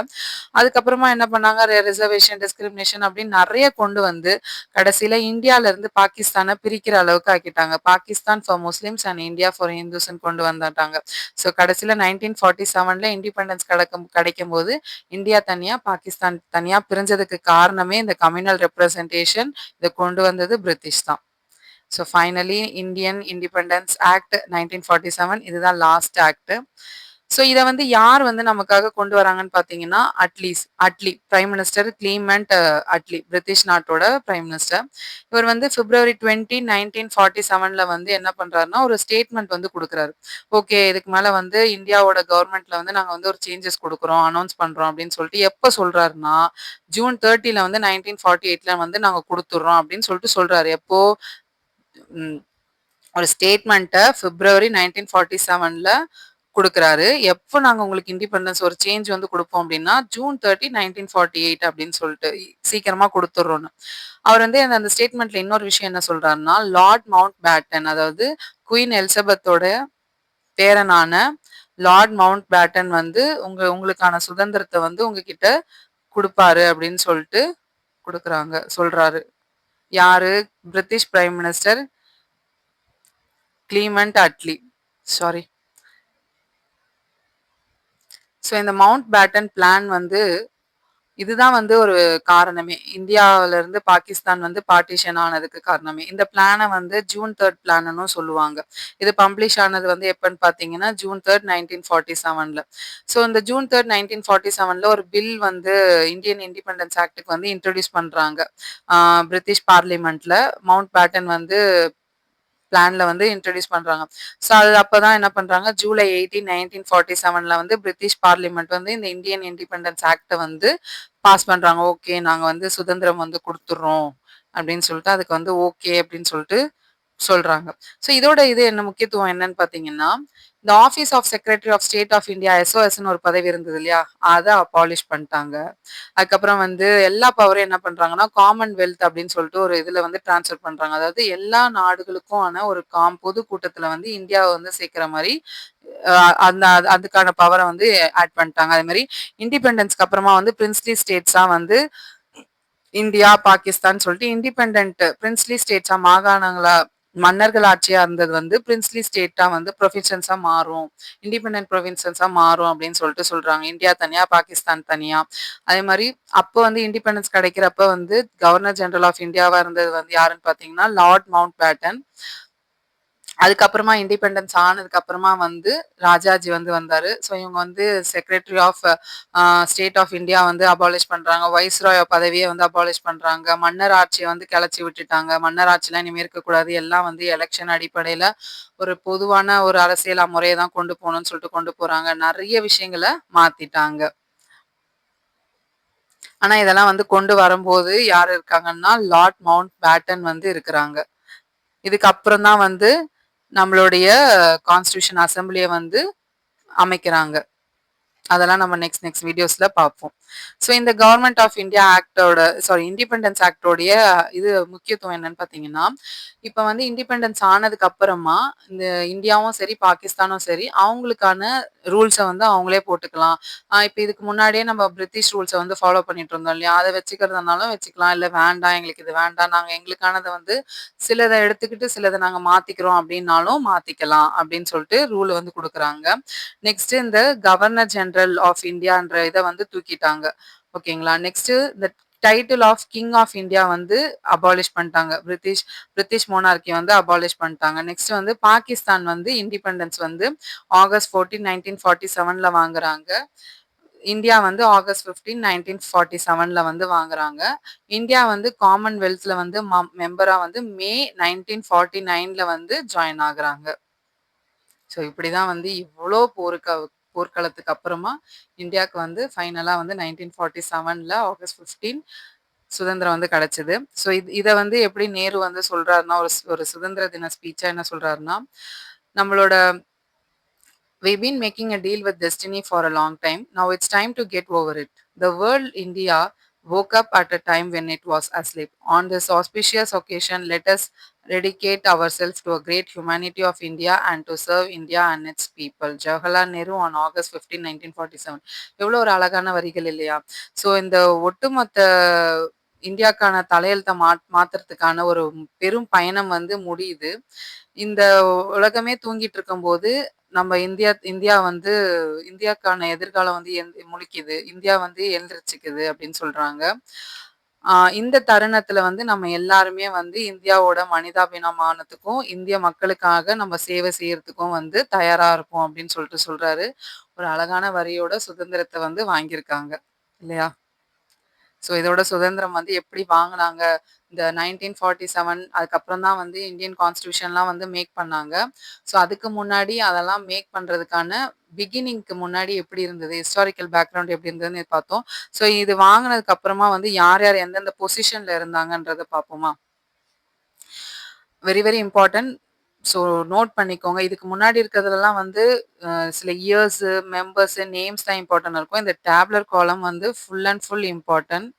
அதுக்கப்புறமா என்ன பண்ணாங்க, ரிசர்வேஷன், டிஸ்கிரிமினேஷன் அப்படின்னு நிறைய கொண்டு வந்து கடைசியில இந்தியால இருந்து பாகிஸ்தானை பிரிக்கிற அளவுக்கு ஆக்கிட்டாங்க. Pakistan for Muslims and India for Hindus கொண்டு வந்துட்டாங்க. ஸோ கடைசியில 1947ல இண்டிபெண்டன்ஸ் கிடைக்கும் போது இந்தியா தனியா பாகிஸ்தான் தனியா பிரிஞ்சதுக்கு காரணமே இந்த கம்யூனல் ரெப்ரசன்டேஷன் இதை கொண்டு வந்தது பிரிட்டிஷ் தான். So finally Indian independence act 1947 இதுதான் லாஸ்ட் ஆக்ட். ஸோ இதை வந்து யார் வந்து நமக்காக கொண்டு வராங்கன்னு பார்த்தீங்கன்னா Attlee prime minister Clement Attlee, British நாட்டோட பிரைம் மினிஸ்டர். இவர் வந்து பிப்ரவரி 20 1947ல வந்து என்ன பண்றாருன்னா ஒரு ஸ்டேட்மெண்ட் வந்து கொடுக்குறாரு. ஓகே, இதுக்கு மேல வந்து இந்தியாவோட கவர்மெண்ட்ல வந்து நாங்க வந்து ஒரு சேஞ்சஸ் கொடுக்குறோம், அனௌன்ஸ் பண்றோம் அப்படின்னு சொல்லிட்டு எப்ப சொல்றாருன்னா ஜூன் 30ல வந்து 1948ல வந்து நாங்க கொடுத்துடுறோம் அப்படின்னு சொல்லிட்டு சொல்றாரு. எப்போ ஒரு ஸ்டேட்மெண்ட்டை பிப்ரவரி 1947ல குடுக்குறாரு. எப்போ நாங்க உங்களுக்கு இண்டிபெண்டன்ஸ் ஒரு சேஞ்ச் வந்து குடுப்போம் அப்படின்னா ஜூன் 30 1948 அப்படின்னு சொல்லிட்டு சீக்கிரமா கொடுத்துடுறோம்னு. அவர் வந்து அந்த ஸ்டேட்மெண்ட்ல இன்னொரு விஷயம் என்ன சொல்றாருன்னா லார்ட் மவுண்ட் பேட்டன், அதாவது குயின் எலிசபெத்தோட பேரனான லார்ட் மவுண்ட் பேட்டன் வந்து உங்களுக்கான சுதந்திரத்தை வந்து உங்ககிட்ட கொடுப்பாரு அப்படின்னு சொல்லிட்டு சொல்றாரு. யாரு? British prime minister Clement Attlee. Sorry. So இந்த மவுண்ட் பேட்டன் பிளான் வந்து இதுதான் வந்து ஒரு காரணமே. இந்தியாவிலருந்து பாகிஸ்தான் வந்து பார்ட்டிஷன் ஆனதுக்கு காரணமே. இந்த பிளான வந்து ஜூன் 3 பிளான்னும் சொல்லுவாங்க. இது பப்ளிஷ் ஆனது வந்து எப்பன்னு பார்த்தீங்கன்னா, ஜூன் 3 1947ல. ஸோ இந்த ஜூன் 3 1947ல ஒரு பில் வந்து இந்தியன் இண்டிபெண்டன்ஸ் ஆக்ட்க்கு வந்து இன்ட்ரோடியூஸ் பண்றாங்க. ஆ பிரிட்டிஷ் பார்லிமென்ட்ல மவுண்ட் பேட்டன் வந்து பிளான்ல வந்து இன்ட்ரோடியூஸ் பண்றாங்க. ஸோ அது அப்பதான் என்ன பண்றாங்க, ஜூலை 18, 1947ல வந்து பிரிட்டிஷ் பார்லிமென்ட் வந்து இந்த இந்தியன் இண்டிபெண்டன்ஸ் ஆக்ட்ட வந்து பாஸ் பண்றாங்க. ஓகே நாங்க வந்து சுதந்திரம் வந்து குடுத்துர்றோம் அப்படின்னு சொல்லிட்டு, அதுக்கு வந்து ஓகே அப்படின்னு சொல்லிட்டு சொல்றாங்க. ஸோ இதோட இது என்ன முக்கியத்துவம் என்னன்னு பார்த்தீங்கன்னா, இந்த office of secretary of state of India எஸ்ஓஎஸ்ன்னு ஒரு பதவி இருந்தது இல்லையா? அத அபாலிஷ் பண்ணிட்டாங்க. அதுக்கப்புறம் வந்து எல்லா பவரையும் என்ன பண்றாங்கன்னா, காமன்வெல்த் அப்படின்னு சொல்லிட்டு ஒரு இதுல வந்து ட்ரான்ஸ்ஃபர் பண்றாங்க. அதாவது எல்லா நாடுகளுக்கும் ஆன ஒரு பொது கூட்டத்துல வந்து இந்தியாவ வந்து சேர்க்கிற மாரி அ அந்த அதுக்கான பவர வந்து ஆட் பண்ணிட்டாங்க. அதே மாரி இண்டிபெண்டன்ஸ்க்கு அப்புறமா வந்து பிரின்ஸ்லி ஸ்டேட்ஸா வந்து இந்தியா, பாகிஸ்தான் சொல்லிட்டு இண்டிபெண்டன்ட் பிரின்ஸ்லி ஸ்டேட்ஸா மாகாணங்களா மன்னர்கள் ஆட்சியா இருந்தது வந்து பிரின்ஸ்லி ஸ்டேட்டா வந்து ப்ரொவின்சன்ஸா மாறும். இண்டிபெண்டன்ட் ப்ரொவின்சன்ஸா மாறும் அப்படின்னு சொல்லிட்டு சொல்றாங்க. இந்தியா தனியா, பாகிஸ்தான் தனியா. அதே மாரி அப்ப வந்து இண்டிபெண்டன்ஸ் கிடைக்கிறப்ப வந்து கவர்னர் ஜெனரல் ஆஃப் இந்தியாவா இருந்தது வந்து யாருன்னு பார்த்தீங்கன்னா, லார்ட் மவுண்ட் பேட்டன். அதுக்கப்புறமா இண்டிபெண்டன்ஸ் ஆனதுக்கு அப்புறமா வந்து ராஜாஜி வந்து வந்தாரு. ஸோ இவங்க வந்து secretary of state of India வந்து அபாலிஷ் பண்றாங்க. வைஸ்ராய் பதவிய வந்து அபாலிஷ் பண்றாங்க. மன்னர் ஆட்சிய வந்து கெளச்சி விட்டுட்டாங்க. மன்னர் ஆட்சிலாம் இனிமே இருக்கக்கூடாது. எல்லாம் வந்து எலக்ஷன் அடிப்படையில ஒரு பொதுவான ஒரு அரசியல் முறைய தான் கொண்டு போணும்னு சொல்லிட்டு கொண்டு போறாங்க. நெறைய விஷயங்கள மாத்திட்டாங்க. ஆனா இதெல்லாம் வந்து கொண்டு வரும்போது யார் இருக்காங்கன்னா, லார்ட் மவுண்ட் பேட்டன் வந்து இருக்கிறாங்க. இதுக்கு அப்புறம் தான் வந்து நம்மளுடைய கான்ஸ்டிடியூஷன் அசெம்பிளிய வந்து அமைக்கிறாங்க. அதெல்லாம் நம்ம நெக்ஸ்ட் நெக்ஸ்ட் வீடியோஸ்ல பார்ப்போம். ஸோ இந்த கவர்மெண்ட் ஆஃப் இந்தியா ஆக்ட்டோட இண்டிபெண்டன்ஸ் ஆக்ட்டோடைய இது முக்கியத்துவம் என்னன்னு பார்த்தீங்கன்னா, இப்ப வந்து இண்டிபெண்டன்ஸ் ஆனதுக்கு அப்புறமா இந்த இந்தியாவும் சரி, பாகிஸ்தானும் சரி, அவங்களுக்கான ரூல்ஸ வந்து அவங்களே போட்டுக்கலாம். இப்ப இதுக்கு முன்னாடியே நம்ம பிரிட்டிஷ் ரூல்ஸ வந்து ஃபாலோ பண்ணிட்டு இருந்தோம் இல்லையா? அத வச்சுக்கிறதுனாலும் வச்சுக்கலாம். இல்ல வேண்டாம் எங்களுக்கு இது வேண்டாம். நாங்க எங்களுக்கானத வந்து சிலத எடுத்துக்கிட்டு சிலத நாங்க மாத்திக்கிறோம் அப்படின்னாலும் மாத்திக்கலாம் அப்படின்னு சொல்லிட்டு ரூல் வந்து குடுக்குறாங்க. நெக்ஸ்ட் இந்த கவர்னர் ஜெனரல் ஆஃப் இந்தியான்ற இத வந்து தூக்கிட்டாங்க. ஓகேங்களா? நெக்ஸ்ட் இந்த title of king of India வந்து அபாலிஷ் பண்ணிட்டாங்க. பிரிட்டிஷ் மோனார்கி வந்து அபாலிஷ் பண்ணிட்டாங்க. நெக்ஸ்ட் வந்து பாகிஸ்தான் வந்து இண்டிபெண்டன்ஸ் வந்து ஆகஸ்ட் 14, 1947ல வாங்குறாங்க. இந்தியா வந்து ஆகஸ்ட் 15, 1947ல வந்து வாங்குறாங்க. இந்தியா வந்து காமன்வெல்த்ல வந்து மெம்பரா வந்து மே 1949ல வந்து ஜாயின் ஆகுறாங்க. ஸோ இப்படிதான் வந்து இவ்ளோ போர்க்களத்துக்கு அப்புறமா இந்தியாவுக்கு வந்து ஃபைனலா வந்து 1947ல ஆகஸ்ட் 15 சுதந்திரம் வந்து கிடைச்சது. ஸோ இத வந்து எப்படி நேரு வந்து சொல்றாருன்னா, ஒரு சுதந்திர தின ஸ்பீச்சா என்ன சொல்றாருன்னா, நம்மளோட "We've been making a deal with destiny for a long time. Now it's time to get over it. The world India woke up at a time when it was asleep. On this auspicious occasion, let us dedicate ourselves to a great humanity of India and to serve India and its people." Jawaharlal Nehru on August 15, 1947. எவ்வளோ ஒரு அழகான வரிகள் இல்லையா? So இந்த ஒட்டுமொத்த இந்தியாக்கான தலையெழுத்த மாத்துறதுக்கான ஒரு பெரும் பயணம் வந்து முடியுது. இந்த உலகமே தூங்கிட்டு இருக்கும்போது, நம்ம இந்தியா வந்து இந்தியாக்கான எதிர்காலம் வந்து முழிக்குது. இந்தியா வந்து எழுந்திரிச்சுக்குது அப்படின்னு சொல்றாங்க. இந்த தருணத்துல வந்து நம்ம எல்லாருமே வந்து இந்தியாவோட மனிதாபிமானத்துக்கும், இந்திய மக்களுக்காக நம்ம சேவை செய்யறதுக்கும் வந்து தயாரா இருப்போம் அப்படின்னு சொல்லிட்டு சொல்றாரு. ஒரு அழகான வரியோட சுதந்திரத்த வந்து வாங்கியிருக்காங்க. இல்லையா? ஸோ இதோட சுதந்திரம் வந்து எப்படி வாங்குனாங்க? இந்த 1947 அதுக்கப்புறம் தான் வந்து இந்தியன் கான்ஸ்டிடியூஷன்லாம் வந்து மேக் பண்ணாங்க. ஸோ அதுக்கு முன்னாடி அதெல்லாம் மேக் பண்றதுக்கான பிகினிங்க்கு முன்னாடி எப்படி இருந்தது? ஹிஸ்டாரிக்கல் பேக்ரவுண்ட் எப்படி இருந்ததுன்னு பார்த்தோம். ஸோ இது வாங்குனதுக்கு அப்புறமா வந்து யார் யார் எந்தெந்த பொசிஷன்ல இருந்தாங்கன்றத பார்ப்போமா? Very very important. So note பண்ணிக்கோங்க. இதுக்கு முன்னாடி இருக்கிறதுலலாம் வந்து சில இயர்ஸு, மெம்பர்ஸு, நேம்ஸ் தான் இம்பார்ட்டன்ட் இருக்கும். இந்த டேபுலர் காலம் வந்து full and full important.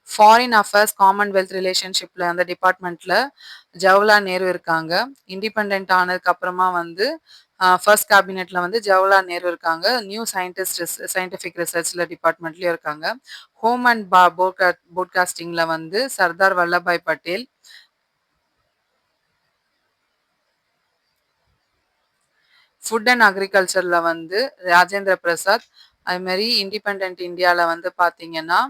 Foreign affairs, commonwealth ரிலேஷன்ஷிப்ல அந்த டிபார்ட்மெண்ட்ல ஜவஹர்லால் நேரு இருக்காங்க. இண்டிபெண்டன்ட் ஆனதுக்கு அப்புறமா வந்து ஃபர்ஸ்ட் கேபினெட்ல வந்து ஜவஹர்லால் நேரு இருக்காங்க. நியூ சயின்டிஃபிக் ரிசர்ச்ல டிபார்ட்மெண்ட்லயும் இருக்காங்க. ஹோம் அண்ட் போட்காஸ்டிங்ல வந்து சர்தார் வல்லபாய் பட்டேல். ஃபுட் அண்ட் அக்ரிகல்ச்சர்ல வந்து ராஜேந்திர பிரசாத். அது மாரி இண்டிபெண்டன்ட் இந்தியால வந்து பார்த்தீங்கன்னா,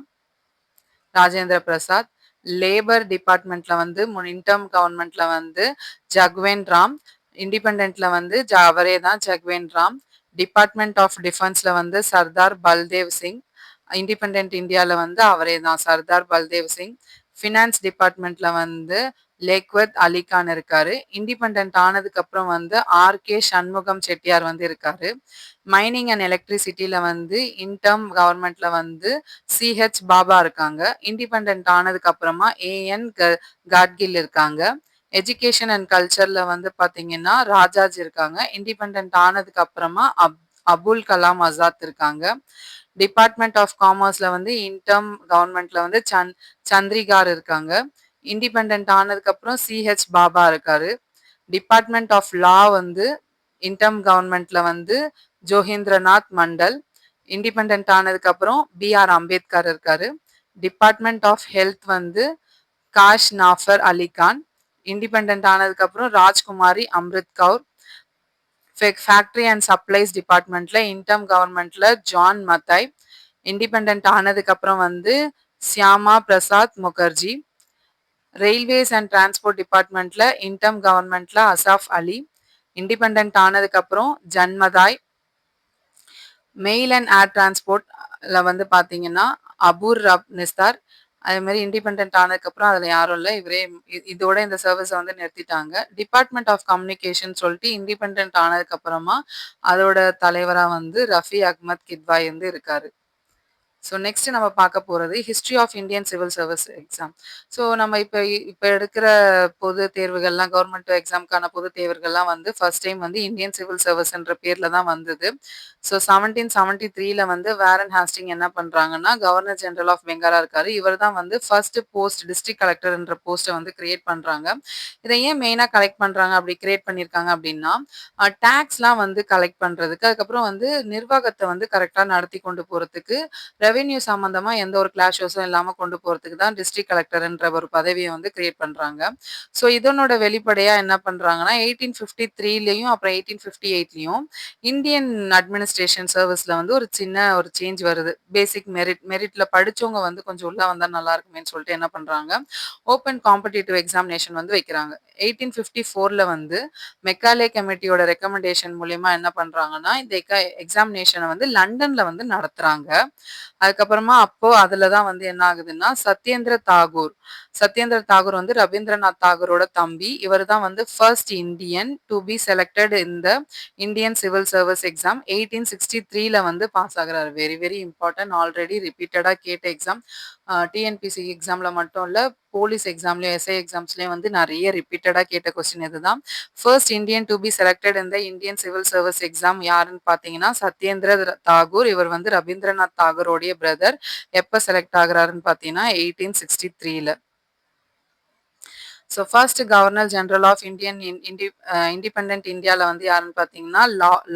ராஜேந்திர பிரசாத். லேபர் டிபார்ட்மெண்ட்ல வந்து இன்டர்ம் கவர்மெண்ட்ல வந்து ஜக்வேந்த் ராம். இண்டிபெண்டன்ட்ல வந்து அவரே தான் ஜக்வேந்த் ராம். டிபார்ட்மெண்ட் ஆஃப் டிஃபென்ஸ்ல வந்து சர்தார் பல்தேவ் சிங். இண்டிபெண்டன்ட் இந்தியால வந்து அவரே தான் சர்தார் பல்தேவ் சிங். ஃபினான்ஸ் டிபார்ட்மெண்ட்ல வந்து லேக்வத் அலி கான் இருக்காரு. இண்டிபெண்டன்ட் ஆனதுக்கு அப்புறம் வந்து ஆர்.கே. சண்முகம் செட்டியார் வந்து இருக்காரு. மைனிங் அண்ட் எலக்ட்ரிசிட்டில வந்து இன்டர்ம் கவர்மெண்ட்ல வந்து சி.ஹெச். பாபா இருக்காங்க. இண்டிபெண்டன்ட் ஆனதுக்கு அப்புறமா ஏ.என். காட்கில் இருக்காங்க. எஜுகேஷன் அண்ட் கல்ச்சர்ல வந்து பார்த்தீங்கன்னா, ராஜாஜி இருக்காங்க. இண்டிபெண்டன்ட் ஆனதுக்கு அப்புறமா அபுல் கலாம் ஆசாத் இருக்காங்க. டிபார்ட்மெண்ட் ஆஃப் காமர்ஸ்ல வந்து இன்டர்ம் கவர்மெண்ட்ல வந்து சந்திரிகார் இருக்காங்க. இண்டிபெண்டன்ட் ஆனதுக்கு அப்புறம் சி.ஹெச். பாபா இருக்காரு. டிபார்ட்மெண்ட் ஆஃப் லா வந்து இன்டர்ம் கவர்மெண்ட்ல வந்து ஜோகேந்திரநாத் மண்டல். இண்டிபெண்டன்ட் ஆனதுக்கு அப்புறம் பி.ஆர். அம்பேத்கர் இருக்காரு. டிபார்ட்மெண்ட் ஆஃப் ஹெல்த் வந்து காஷ் நாஃபர் அலி கான். இண்டிபெண்டன்ட் ஆனதுக்கு அப்புறம் Rajkumari Amrit Kaur. Factory and supplies டிபார்ட்மெண்ட்ல இன்டர்ம் கவர்மெண்ட்ல ஜான் மத்தாய். இண்டிபெண்டன்ட் ஆனதுக்கு அப்புறம் வந்து Syama Prasad Mukherjee. Railways and transport டிபார்ட்மெண்ட்ல இன்டர்ம் கவர்மெண்ட்ல அசாஃப் அலி. இண்டிபெண்டன்ட் ஆனதுக்கு அப்புறம் ஜன்மதாய். மெயில் அண்ட் ஏர் டிரான்ஸ்போர்ட்ல வந்து பார்த்தீங்கன்னா அபூர் ரப் நிஸ்தார். அதே மாதிரி இண்டிபெண்டன்ட் ஆனதுக்கப்புறம் அதில் யாரும் இல்லை, இவரே இதோட இந்த சர்வீஸை வந்து நிறுத்திட்டாங்க. டிபார்ட்மெண்ட் ஆஃப் கம்யூனிகேஷன் சொல்லிட்டு இண்டிபெண்டன்ட் ஆனதுக்கப்புறமா அதோட தலைவராக வந்து ரஃபி அஹ்மத் கித்வாய் வந்து இருக்காரு. ஸோ நெக்ஸ்ட் நம்ம பார்க்க போகிறது history of Indian civil service exam. So நம்ம இப்போ எடுக்கிற பொது தேர்வுகள்லாம் கவர்மெண்ட் எக்ஸாமுக்கான பொது தேர்வுகள்லாம் வந்து ஃபர்ஸ்ட் டைம் வந்து இந்தியன் சிவில் சர்வீஸ்ன்ற பேரில் தான் வந்தது. ஸோ 1773ல வந்து வேரன் ஹாஸ்டிங் என்ன பண்ணுறாங்கன்னா கவர்னர் ஜெனரல் ஆஃப் பெங்காலா இருக்காரு. இவர் தான் வந்து ஃபர்ஸ்ட் போஸ்ட் டிஸ்ட்ரிக்ட் கலெக்டர்ன்ற போஸ்ட்டை வந்து கிரியேட் பண்ணுறாங்க. இதை ஏன் மெயினாக கலெக்ட் பண்ணுறாங்க அப்படி கிரியேட் பண்ணியிருக்காங்க அப்படின்னா டேக்ஸ்லாம் வந்து கலெக்ட் பண்ணுறதுக்கு, அதுக்கப்புறம் வந்து நிர்வாகத்தை வந்து கரெக்டாக நடத்தி கொண்டு போகிறதுக்கு, ரெவென்யூ சம்மந்தமா எந்த ஒரு கிளாஷஸும் இல்லாம கொண்டு போறதுக்கு தான் டிஸ்ட்ரிக்ட் கலெக்டர்ன்ற ஒரு பதவிய வந்து கிரியேட் பண்றாங்க. ஸோ இதனோட வெளிப்படையா என்ன பண்றாங்கன்னா, 1853லயும் அப்புறம் 1858லயும் இந்தியன் அட்மினிஸ்ட்ரேஷன் சர்வீஸ்ல வந்து ஒரு சேஞ்ச் வருது. பேசிக் மெரிட்ல படிச்சவங்க வந்து கொஞ்சம் உள்ள வந்தா நல்லா இருக்குமேன்னு சொல்லிட்டு என்ன பண்றாங்க, ஓப்பன் காம்படிட்டிவ் எக்ஸாமினேஷன் வந்து வைக்கிறாங்க. 1854ல வந்து மெக்காலே கமிட்டியோட ரெக்கமெண்டேஷன் மூலியமா என்ன பண்றாங்கன்னா, இந்த எக்ஸாமினேஷன வந்து லண்டன்ல வந்து நடத்துறாங்க. அதுக்கப்புறமா அப்போ அதுல தான் வந்து என்ன ஆகுதுன்னா, சத்யேந்திர தாகூர் வந்து ரவீந்திரநாத் தாகூரோட தம்பி. இவர் தான் வந்து first Indian to be selected in the Indian civil service exam. 1863ல வந்து பாஸ் ஆகுறாரு. Very very important. ஆல்ரெடி ரிப்பீட்டடா கேட்ட எக்ஸாம். டிஎன்பிசி எக்ஸாம்ல மட்டும் இல்ல, போலீஸ் எக்ஸாம்லயும், எஸ்ஐ எக்ஸாம்ஸ்லயும் வந்து நிறைய ரிப்பீட்டடா கேட்ட கொஸ்டின் இதுதான். First Indian to be selected in the Indian civil service exam யாருன்னு பார்த்தீங்கன்னா சத்யேந்திர தாகூர். இவர் வந்து ரவீந்திரநாத் தாகூரோடைய பிரதர். எப்ப செலக்ட் ஆகுறாருன்னு பார்த்தீங்கன்னா 1863ல. So first governor general of independent இந்தியாவில் வந்து யாருன்னு பார்த்தீங்கன்னா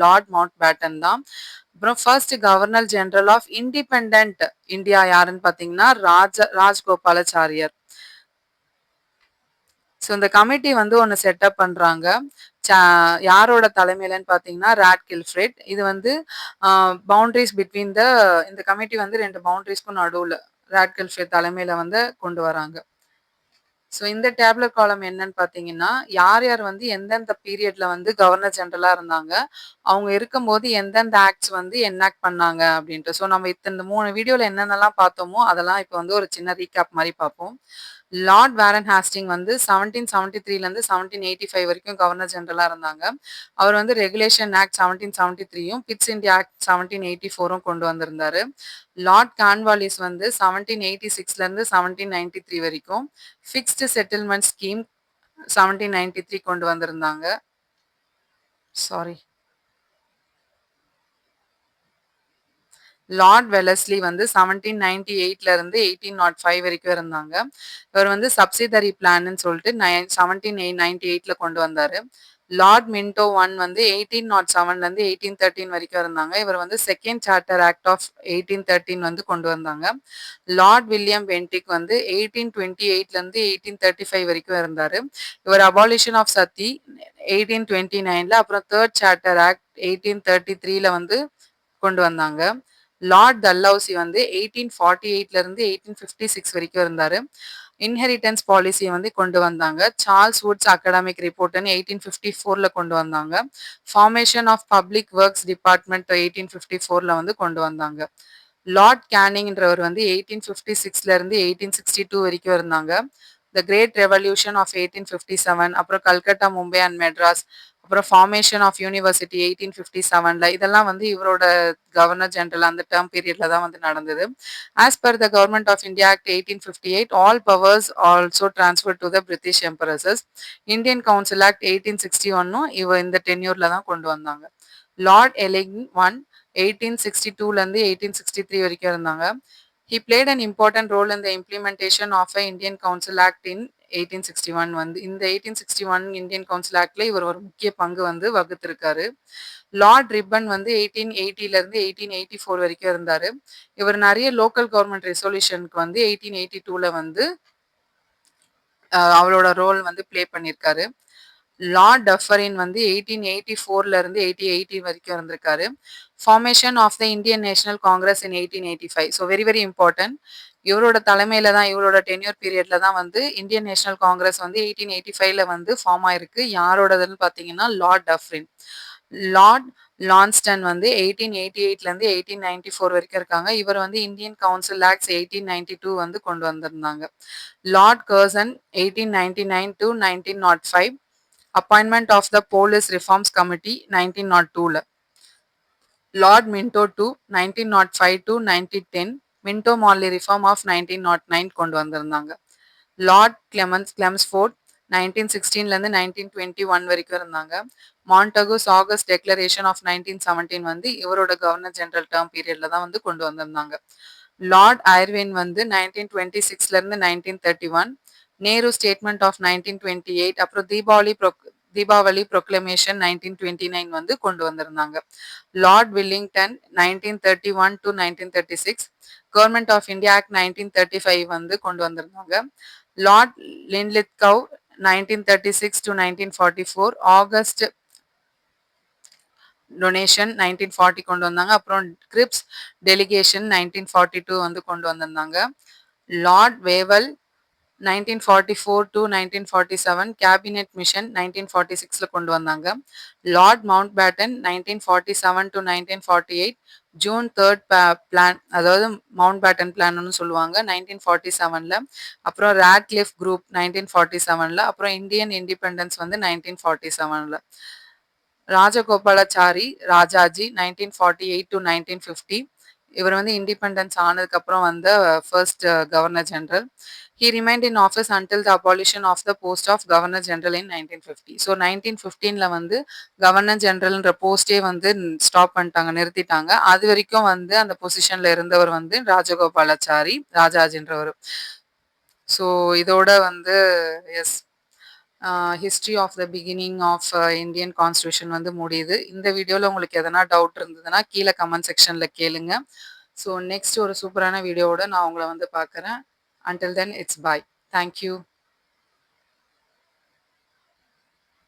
லார்ட் மவுண்ட் பேட்டன் தான். அப்புறம் first governor general of independent India யாருன்னு பார்த்தீங்கன்னா ராஜ்கோபாலாச்சாரியர். ஸோ இந்த கமிட்டி வந்து ஒன்று செட்டப் பண்ணுறாங்க. யாரோட தலைமையிலன்னு பார்த்தீங்கன்னா ராட் கில்ஃப்ரெட். இது வந்து பவுண்டரிஸ் பிட்வீன் இந்த கமிட்டி வந்து 2 பவுண்டரிஸ்க்கும் நடுவில் ராட் கில்ஃப்ரெட் தலைமையில் வந்து கொண்டு வராங்க. ஸோ இந்த டேப்லெட் காலம் என்னன்னு பார்த்தீங்கன்னா, யார் யார் வந்து எந்தெந்த பீரியட்ல வந்து கவர்னர் ஜெனரலா இருந்தாங்க, அவங்க இருக்கும்போது எந்தெந்த ஆக்ட்ஸ் வந்து எனாக்ட் பண்ணாங்க அப்படின்ட்டு. ஸோ நம்ம இந்த 3 வீடியோல என்னென்னலாம் பார்த்தோமோ, அதெல்லாம் இப்போ வந்து ஒரு சின்ன ரீகேப் மாரி பார்ப்போம். லார்ட் வாரன் ஹாஸ்டிங் வந்து 1773லேருந்து 1785 வரைக்கும் கவர்னர் ஜெனரலா இருந்தாங்க. அவர் வந்து ரெகுலேஷன் ஆக்ட் 1773யும், பிட்ஸ் இந்தியா ஆக்ட் 1784ம் கொண்டு வந்திருந்தாரு. லார்ட் கார்ன்வாலிஸ் வந்து 1786லேருந்து 1793 வரைக்கும் ஃபிக்ஸ்டு செட்டில்மெண்ட் ஸ்கீம் 1793 கொண்டு வந்திருந்தாங்க. சாரி. லார்ட் வெலஸ்லி வந்து 1798ல இருந்து 1805 வரைக்கும் இருந்தாங்க. இவர் வந்து சப்சிடரி பிளான்னு சொல்லிட்டு 1798ல கொண்டு வந்தாரு. லார்ட் மின்டோ 1 வந்து 1807லேருந்து 1813 வரைக்கும் இருந்தாங்க. இவர் வந்து செகண்ட் சார்ட்டர் ஆக்ட் ஆஃப் 1813 வந்து கொண்டு வந்தாங்க. லார்ட் வில்லியம் பென்டிக் வந்து 1828லேருந்து 1835 வரைக்கும் இருந்தாரு. இவர் அபாலிஷன் ஆஃப் சத்தி 1829ல, அப்புறம் தேர்ட் சார்ட்டர் ஆக்ட் 1833ல வந்து கொண்டு வந்தாங்க. லார்ட் டல்ஹவுசி வந்து 1848லேருந்து 1856 வரைக்கும் இருந்தாரு. இன்ஹெரிட்டன்ஸ் பாலிசியை வந்து கொண்டு வந்தாங்க. சார்ல்ஸ் வுட்ஸ் அகாடமிக் ரிப்போர்ட்னு 1854ல கொண்டு வந்தாங்க. Formation of public works department 1854ல வந்து கொண்டு வந்தாங்க. லார்ட் கேனிங்ன்றவர் வந்து 1856லேருந்து 1862 வரைக்கும் இருந்தாங்க. த கிரேட் ரெவல்யூஷன் ஆஃப் 1857, அப்புறம் கல்கட்டா, மும்பை அண்ட் மெட்ராஸ், அப்புறம் ஃபார்மேஷன் ஆஃப் யூனிவர்சிட்டி 1857ல, இதெல்லாம் வந்து இவரோட கவர்னர் ஜெனரல் அந்த டேர்ம் பீரியட்ல தான் வந்து நடந்தது. As per the government of India act 1858, all powers also transfer to the British empresses. Indian council act 1861 இந்த டென்யூர்ல தான் கொண்டு வந்தாங்க. லார்ட் எலிங் ஒன் 1862லேருந்து 1863 வரைக்கும் இருந்தாங்க. He played an important role in the implementation of a Indian Council Act in 1861 வந்து இந்த 1861 Indian council ஆக்ட்ல இவர் ஒரு முக்கிய பங்கு வந்து வகுத்திருக்காரு. லார்ட் ரிப்பன் வந்து 1880லேருந்து 1884 வரைக்கும் இருந்தாரு. இவர் நிறைய லோக்கல் கவர்மெண்ட் ரெசல்யூஷனுக்கு வந்து 1882ல வந்து அவரோட ரோல் வந்து ப்ளே பண்ணியிருக்காரு. லார்ட் டஃபரின் வந்து 1884லேருந்து 1880 வரைக்கும் இருந்திருக்காரு. Formation of the Indian National Congress in 1885. So very very important. இவரோட தலைமையில தான், இவரோட டென்யூர் பீரியட்ல தான் வந்து இந்தியன் நேஷனல் காங்கிரஸ் வந்து 1885ல வந்து ஃபார்ம் ஆயிருக்கு. யாரோடதுன்னு பார்த்தீங்கன்னா லார்ட் டஃப்ரின். லார்ட் லான்ஸ்டன் வந்து 1888லேருந்து 1894 வரைக்கும் இருக்காங்க. இவர் வந்து இந்தியன் கவுன்சில் ஆக்ட்ஸ் 1892 வந்து கொண்டு வந்திருந்தாங்க. Lord Curzon 1899 to 1905, appointment of the Police Reforms Committee 1902ல. Lord Minto 2 1905 to 1910, Minto Morley reform of 1909 கொண்டு வந்திருந்தாங்க. லார்ட் கிளெம்ஸ்ஃபோர்ட் 1916லேருந்து 1921 வரைக்கும் இருந்தாங்க. மாண்டகூஸ் ஆகஸ்ட் டெக்ளரேஷன் ஆஃப் 1917 வந்து இவரோட கவர்னர் ஜெனரல் டேர்ம் பீரியட்ல தான் வந்து கொண்டு வந்திருந்தாங்க. லார்ட் ஐர்வின் வந்து 1926லேருந்து 1931, நேரு ஸ்டேட்மெண்ட் ஆஃப் 1928, அப்புறம் தீபாவளி ப்ரொக்ளமேஷன் 1929 வந்து கொண்டு வந்திருந்தாங்க. Lord Willingdon 1931 to 1936, government of India act 1935 வந்து கொண்டு வந்திருந்தாங்க. Lord Linlithgow 1936 to 1944, August donation 1940 கொண்டு வந்தாங்க. அப்புறம் கிரிப்ஸ் டெலிகேஷன் 1942 வந்து கொண்டு வந்திருந்தாங்க. Lord Wavell 1944 to 1947, cabinet mission 1946ல கொண்டு வந்தாங்க. Lord Mountbatten 1947 to 1948, June 3rd plan, அதாவது மவுண்ட் பேட்டன் பிளான்னு சொல்லுவாங்க, 1947ல. அப்புறம் ராட்க்ளிஃப் குரூப் 1947ல. அப்புறம் இந்தியன் இண்டிபெண்டன்ஸ் வந்து 1947ல. ராஜகோபாலாச்சாரி ராஜாஜி 1948 to 1950, இவர் வந்து இண்டிபெண்டன்ஸ் ஆனதுக்கு அப்புறம் வந்த first governor general. He remained in office until the abolition of the post of Governor General in 1950. So 1915ல வந்து கவர்னர் ஜெனரல்ன்ற போஸ்டே வந்து ஸ்டாப் பண்ணிட்டாங்க, நிறுத்திட்டாங்க. அது வரைக்கும் வந்து அந்த பொசிஷன்ல இருந்தவர் வந்து ராஜகோபாலாச்சாரி ராஜாஜின்றவர். ஸோ இதோட வந்து எஸ் history of the beginning of Indian constitution வந்து முடியுது. இந்த வீடியோவில் உங்களுக்கு எதனா டவுட் இருந்ததுன்னா கீழே கமெண்ட் செக்ஷனில் கேளுங்க. ஸோ நெக்ஸ்ட் ஒரு சூப்பரான வீடியோவோட நான் உங்களை வந்து பார்க்குறேன். Until then, it's bye. Thank you.